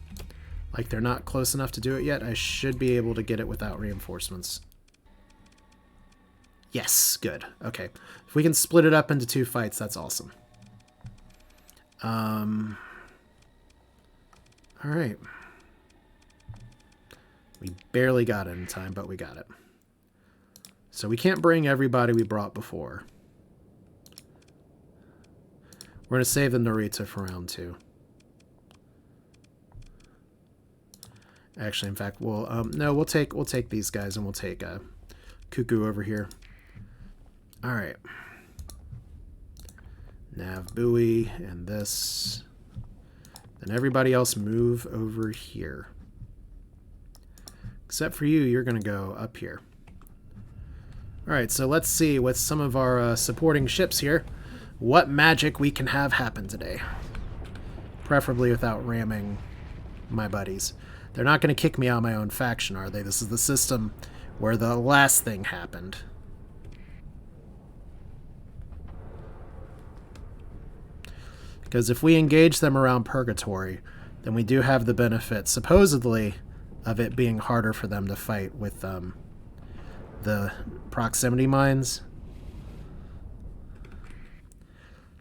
like they're not close enough to do it yet, I should be able to get it without reinforcements. Yes, good. Okay. If we can split it up into 2 fights, that's awesome. Alright. We barely got it in time, but we got it. So we can't bring everybody we brought before. We're going to save the Narita for round 2. Actually, in fact, we'll take these guys and we'll take Cuckoo over here. All right. Nav buoy and this. Then everybody else move over here. Except for you, you're going to go up here. All right, so let's see with some of our supporting ships here what magic we can have happen today. Preferably without ramming my buddies. They're not going to kick me out of my own faction, are they? This is the system where the last thing happened. Because if we engage them around Purgatory, then we do have the benefit, supposedly, of it being harder for them to fight with the proximity mines.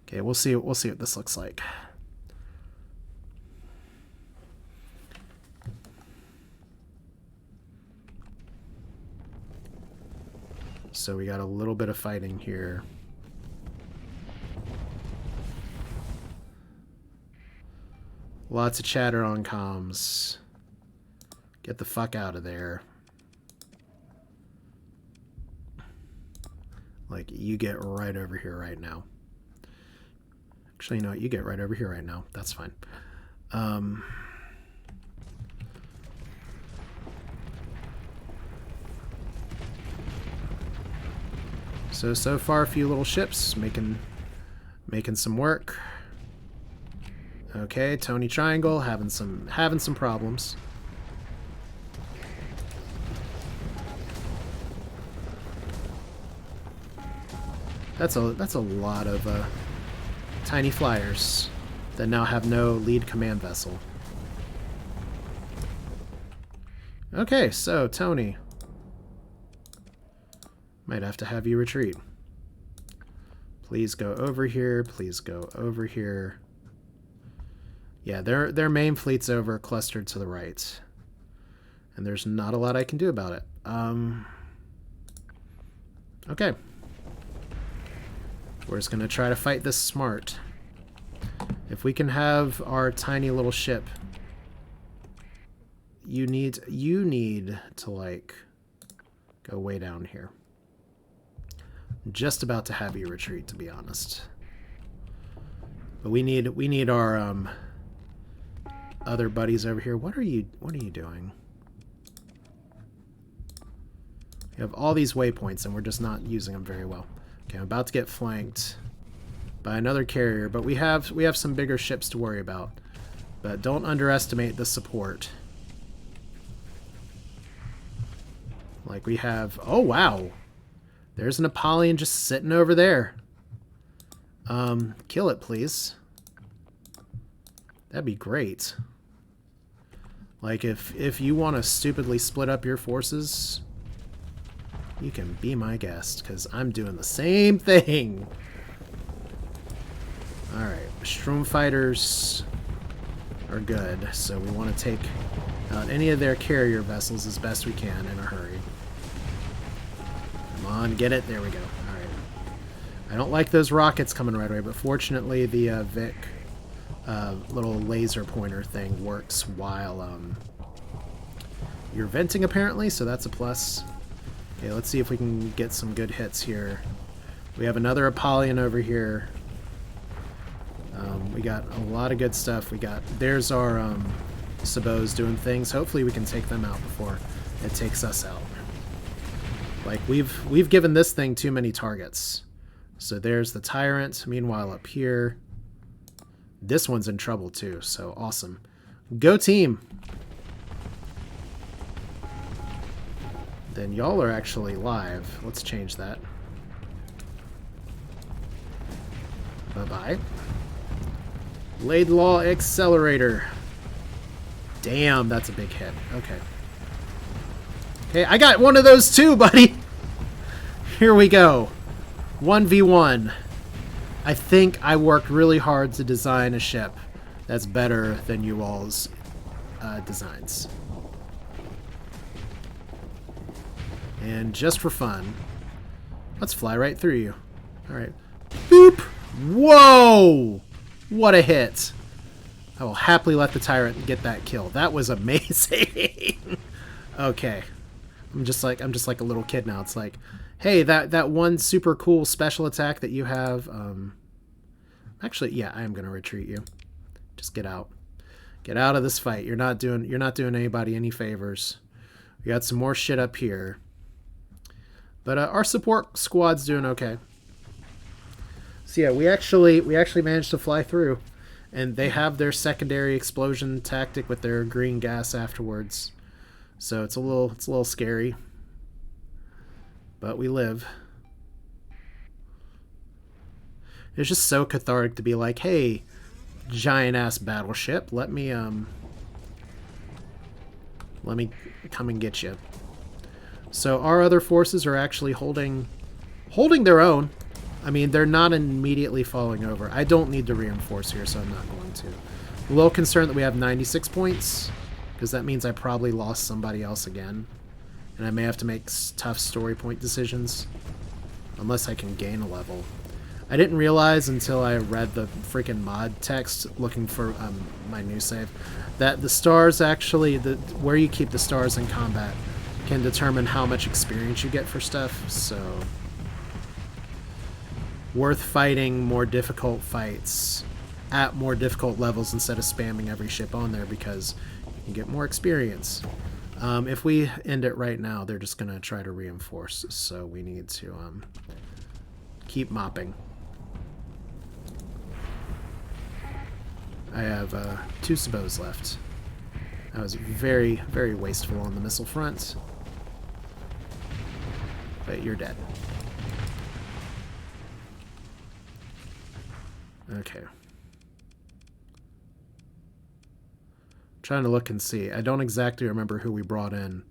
Okay, we'll see what this looks like. So we got a little bit of fighting here. Lots of chatter on comms. Get the fuck out of there. Like, you get right over here right now. Actually, you know what? You get right over here right now. That's fine. So far, a few little ships making some work. Okay, Tony Triangle having some problems. That's a lot of tiny flyers that now have no lead command vessel. Okay, so Tony. Might have to have you retreat. Please go over here. Please go over here. Yeah, their main fleet's over, clustered to the right. And there's not a lot I can do about it. Okay. We're just going to try to fight this smart. If we can have our tiny little ship, you need to, like, go way down here. I'm just about to have you retreat, to be honest. But we need our other buddies over here. What are you doing? We have all these waypoints and we're just not using them very well. Okay, I'm about to get flanked by another carrier, but we have some bigger ships to worry about. But don't underestimate the support. Like we have... Oh, wow! There's an Apollyon just sitting over there. Kill it, please. That'd be great. Like, if you want to stupidly split up your forces, you can be my guest, because I'm doing the same thing. Alright, Strom fighters are good, so we want to take out any of their carrier vessels as best we can in a hurry. I'm on, get it. There we go. All right. I don't like those rockets coming right away, but fortunately the VIC little laser pointer thing works while you're venting, apparently, so that's a plus. Okay, let's see if we can get some good hits here. We have another Apollyon over here. We got a lot of good stuff. There's our Sabos doing things. Hopefully we can take them out before it takes us out. Like, we've given this thing too many targets. So there's the Tyrant. Meanwhile, up here, this one's in trouble too, so awesome. Go team! Then y'all are actually live. Let's change that. Bye-bye. Laidlaw Accelerator. Damn, that's a big hit. Okay. Okay, I got one of those too, buddy! Here we go. 1v1. I think I worked really hard to design a ship that's better than you all's designs. And just for fun, let's fly right through you. Alright. Boop! Whoa! What a hit. I will happily let the Tyrant get that kill. That was amazing. Okay. I'm just like a little kid now. It's like, hey, that one super cool special attack that you have, actually, yeah, I am gonna retreat you. Just get out. Get out of this fight. You're not doing anybody any favors. We got some more shit up here. But our support squad's doing okay. So yeah, we actually managed to fly through, and they have their secondary explosion tactic with their green gas afterwards. So it's a little scary, but we live. It's just so cathartic to be like, hey, giant ass battleship, let me come and get you. So our other forces are actually holding their own. I mean, they're not immediately falling over. I don't need to reinforce here, so I'm not going to. A little concerned that we have 96 points, because that means I probably lost somebody else again. And I may have to make tough story point decisions, unless I can gain a level. I didn't realize until I read the freaking mod text looking for my new save, that the stars actually, where you keep the stars in combat, can determine how much experience you get for stuff, so worth fighting more difficult fights at more difficult levels instead of spamming every ship on there, because you can get more experience. If we end it right now, they're just going to try to reinforce, so we need to keep mopping. I have 2 Sabos left. I was very, very wasteful on the missile front. But you're dead. Okay. Trying to look and see. I don't exactly remember who we brought in.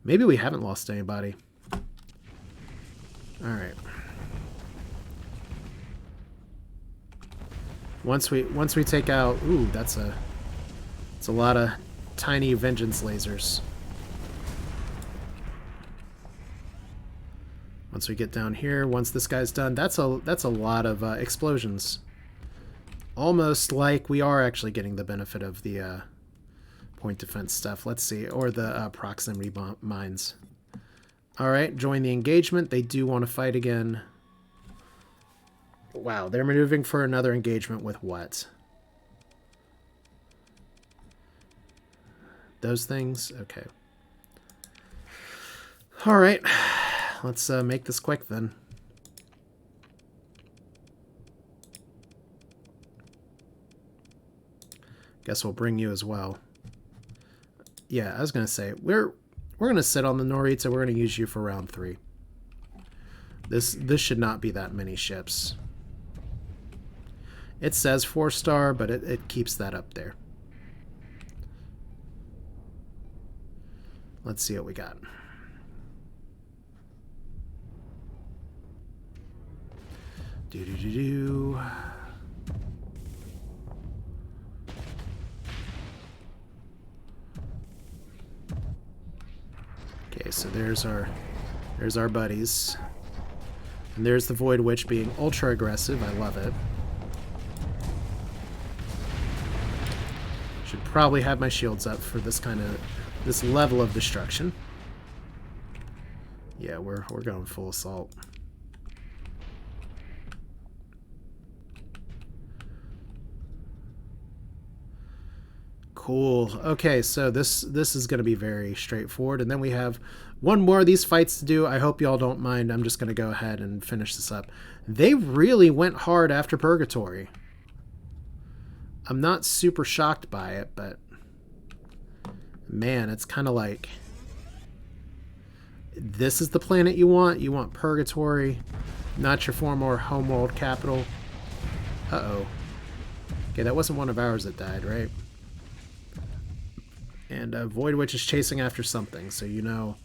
Maybe we haven't lost anybody. Alright. Once we take out, ooh, it's a lot of tiny vengeance lasers. Once we get down here, once this guy's done, that's a lot of explosions. Almost like we are actually getting the benefit of the point defense stuff. Let's see, or the proximity mines. All right, join the engagement. They do want to fight again. Wow, they're maneuvering for another engagement with what? Those things? Okay. All right. Let's make this quick then. Guess we'll bring you as well. Yeah, I was gonna say we're gonna sit on the Norita. We're gonna use you for round 3. This should not be that many ships. It says 4-star, but it keeps that up there. Let's see what we got. Do-do-do-do. Okay, so there's our buddies. And there's the Void Witch being ultra aggressive. I love it. Should probably have my shields up for this level of destruction. Yeah, we're going full assault. Cool. Okay, so this is going to be very straightforward, and then we have one more of these fights to do. I hope y'all don't mind. I'm just going to go ahead and finish this up. They really went hard after Purgatory. I'm not super shocked by it, but man, it's kind of like, this is the planet you want? You want Purgatory, not your former homeworld capital? Uh-oh. Okay, that wasn't one of ours that died, right? And Void Witch is chasing after something, so you know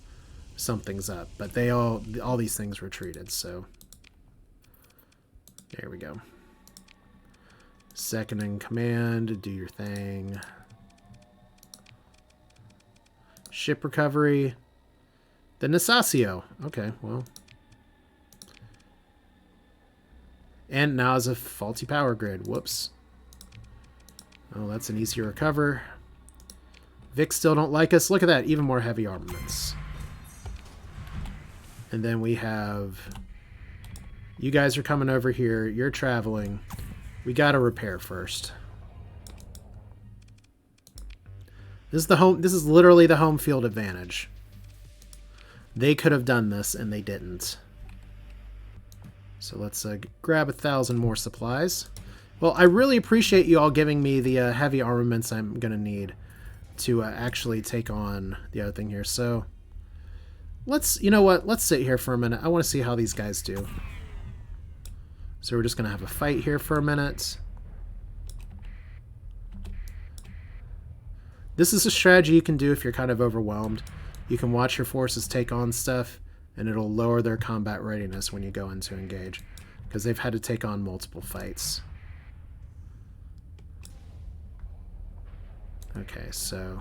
something's up. But they all these things retreated, so there we go. Second in command, do your thing. Ship recovery. The Nasacio. Okay, well. And now is a faulty power grid. Whoops. Oh, that's an easier recover. VIC still don't like us. Look at that. Even more heavy armaments. And then we have... You guys are coming over here. You're traveling. We gotta repair first. This is literally the home field advantage. They could have done this, and they didn't. So let's grab 1,000 more supplies. Well, I really appreciate you all giving me the heavy armaments I'm gonna need to actually take on the other thing here. So you know what? Let's sit here for a minute. I want to see how these guys do. So we're just gonna have a fight here for a minute. This is a strategy you can do if you're kind of overwhelmed. You can watch your forces take on stuff, and it'll lower their combat readiness when you go in to engage, because they've had to take on multiple fights. Okay, so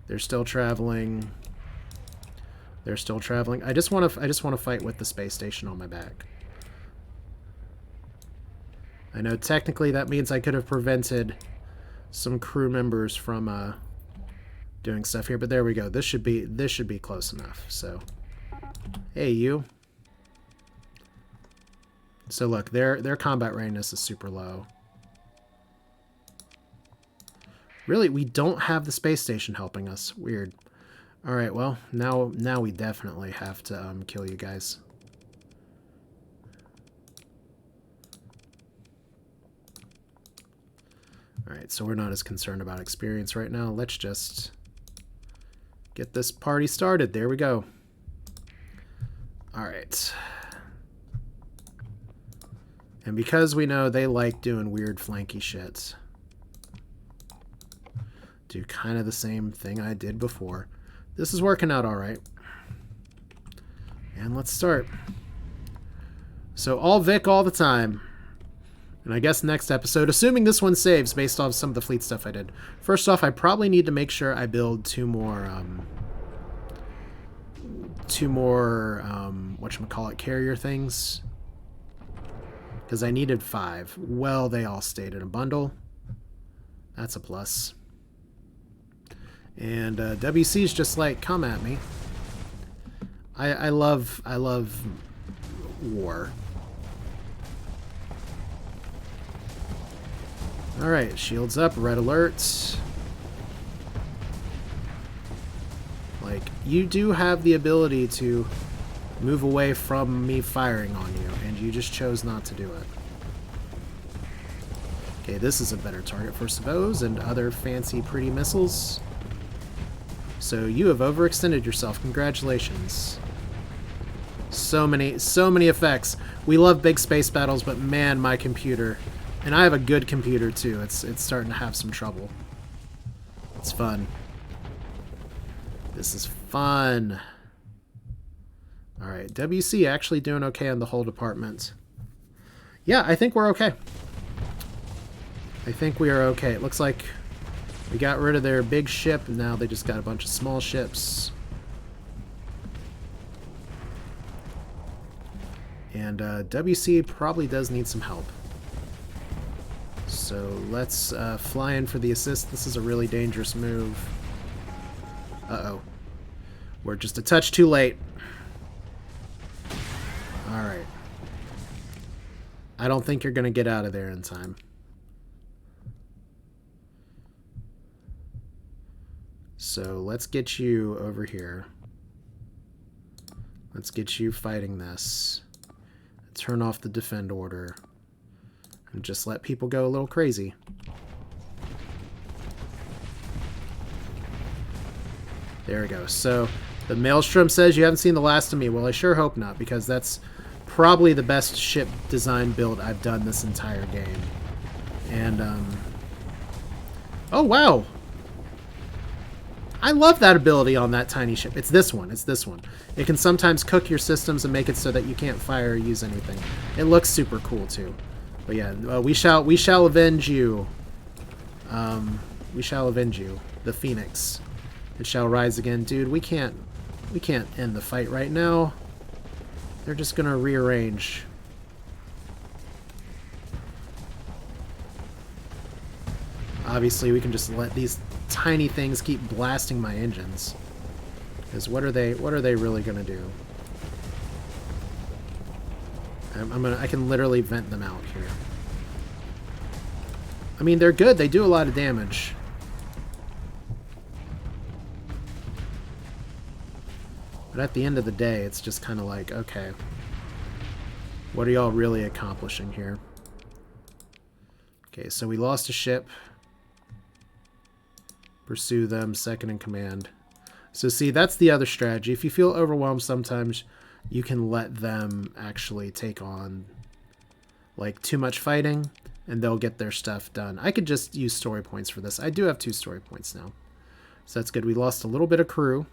they're still traveling. They're still traveling. I just want to fight with the space station on my back. I know technically that means I could have prevented some crew members from doing stuff here, but there we go. This should be close enough. So, hey, you. So look, their combat readiness is super low. Really, we don't have the space station helping us. Weird. All right, well, now we definitely have to kill you guys. All right, so we're not as concerned about experience right now. Let's just get this party started. There we go. All right. And because we know they like doing weird flanky shit, do kind of the same thing I did before. This is working out all right. And let's start. So all VIC all the time. And I guess next episode, assuming this one saves based off some of the fleet stuff I did. First off, I probably need to make sure I build two more whatchamacallit, carrier things. Because I needed 5. Well, they all stayed in a bundle. That's a plus. And WC's just like, come at me. I love war. Alright, shields up, red alerts. Like, you do have the ability to move away from me firing on you, and you just chose not to do it. Okay, this is a better target for Savos and other fancy pretty missiles. So you have overextended yourself. Congratulations. So many effects. We love big space battles, but man, my computer, and I have a good computer too, it's starting to have some trouble. It's fun. This is fun. Alright, WC actually doing okay on the whole department. Yeah, I think we're okay. I think we are okay. It looks like we got rid of their big ship, and now they just got a bunch of small ships. And WC probably does need some help. So let's fly in for the assist. This is a really dangerous move. Uh-oh. We're just a touch too late. Alright. I don't think you're going to get out of there in time. So let's get you over here. Let's get you fighting this. Turn off the defend order. And just let people go a little crazy. There we go. So the Maelstrom says you haven't seen the last of me. Well, I sure hope not, because that's probably the best ship design build I've done this entire game. And, oh, wow! I love that ability on that tiny ship. It's this one. It's this one. It can sometimes cook your systems and make it so that you can't fire or use anything. It looks super cool, too. But yeah, we shall avenge you. We shall avenge you. The Phoenix. It shall rise again. Dude, we can't end the fight right now. They're just gonna rearrange. Obviously, we can just let these tiny things keep blasting my engines. Because what are they really gonna do? I can literally vent them out here. I mean, they're good. They do a lot of damage. But at the end of the day, it's just kind of like, okay, what are y'all really accomplishing here? Okay, so we lost a ship. Pursue them, second in command. So see, that's the other strategy. If you feel overwhelmed sometimes, you can let them actually take on like too much fighting and they'll get their stuff done. I could just use story points for this. I do have 2 story points now. So that's good. We lost a little bit of crew.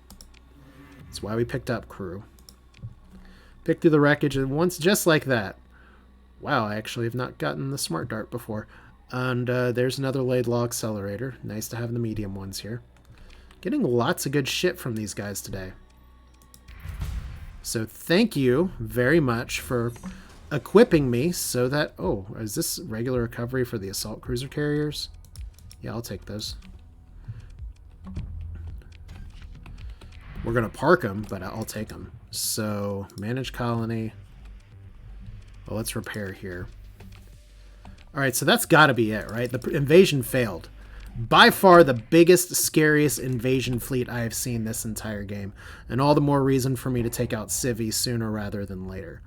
That's why we picked up crew. Picked through the wreckage, and once just like that. Wow, I actually have not gotten the smart dart before. And there's another Laidlaw accelerator. Nice to have the medium ones here. Getting lots of good shit from these guys today. So thank you very much for equipping me so that... Oh, is this regular recovery for the assault cruiser carriers? Yeah, I'll take those. We're going to park them, but I'll take them. So, manage colony. Well, let's repair here. Alright, so that's got to be it, right? The invasion failed. By far the biggest, scariest invasion fleet I have seen this entire game. And all the more reason for me to take out Sylvie sooner rather than later.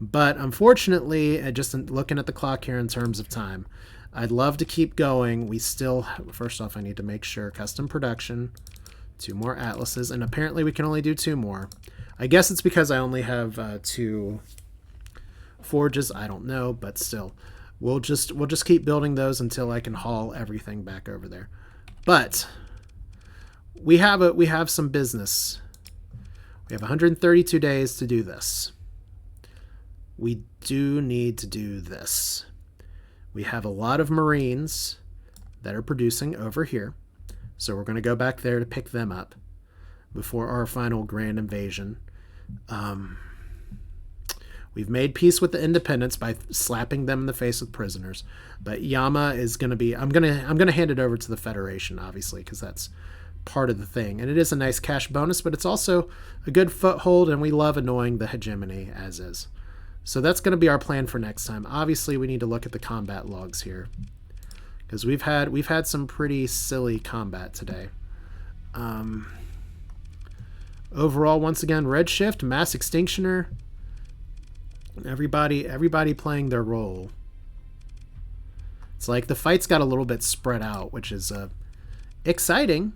But unfortunately, just looking at the clock here in terms of time, I'd love to keep going. We still, first off, I need to make sure custom production, 2 more atlases, and apparently we can only do 2 more. I guess it's because I only have 2 forges. I don't know, but still. We'll just keep building those until I can haul everything back over there. But we have some business. We have 132 days to do this. We do need to do this. We have a lot of Marines that are producing over here. So we're going to go back there to pick them up before our final grand invasion. We've made peace with the independents by slapping them in the face with prisoners. But Yama is going to be... I'm going to hand it over to the Federation, obviously, because that's part of the thing. And it is a nice cash bonus, but it's also a good foothold, and we love annoying the hegemony as is. So that's going to be our plan for next time. Obviously, we need to look at the combat logs here, because we've had some pretty silly combat today. Overall, once again, Redshift, Mass Extinctioner... Everybody playing their role. It's like the fights got a little bit spread out, which is exciting.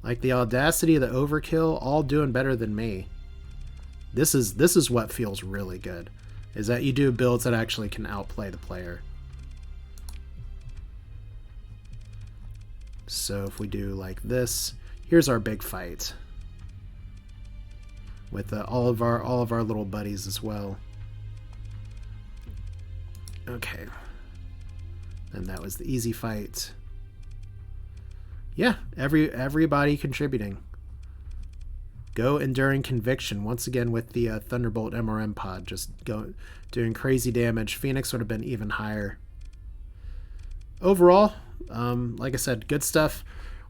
Like the audacity, the overkill, all doing better than me. This is what feels really good, is that you do builds that actually can outplay the player. So if we do like this, here's our big fight. With all of our little buddies as well. Okay. And that was the easy fight. Yeah, everybody contributing. Go Enduring Conviction, once again with the Thunderbolt MRM pod, just doing crazy damage. Phoenix would have been even higher. Overall, like I said, good stuff.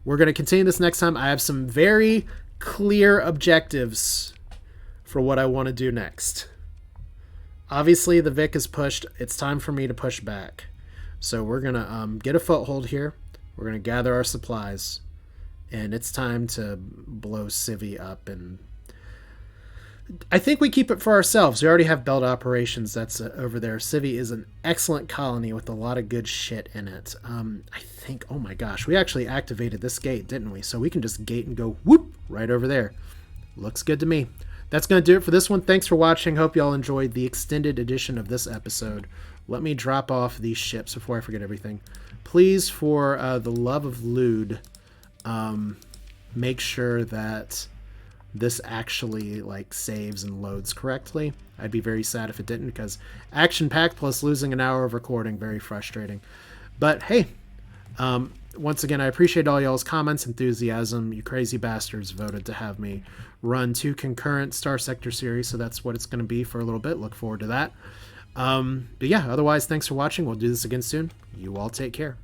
We're going to continue this next time. I have some very clear objectives for what I want to do next. Obviously, the VIC is pushed. It's time for me to push back. So we're going to get a foothold here. We're going to gather our supplies. And it's time to blow Sylvie up. And I think we keep it for ourselves. We already have Belt Operations that's over there. Sylvie is an excellent colony with a lot of good shit in it. I think, oh my gosh, we actually activated this gate, didn't we? So we can just gate and go whoop right over there. Looks good to me. That's going to do it for this one. Thanks for watching. Hope y'all enjoyed the extended edition of this episode. Let me drop off these ships before I forget everything. Please, for the love of Lude, make sure that this actually like saves and loads correctly. I'd be very sad if it didn't, because action-packed plus losing an hour of recording, very frustrating. But hey, once again, I appreciate all y'all's comments, enthusiasm. You crazy bastards voted to have me run 2 concurrent Starsector series, so that's what it's going to be for a little bit. Look forward to that. But yeah, otherwise, thanks for watching. We'll do this again soon. You all take care.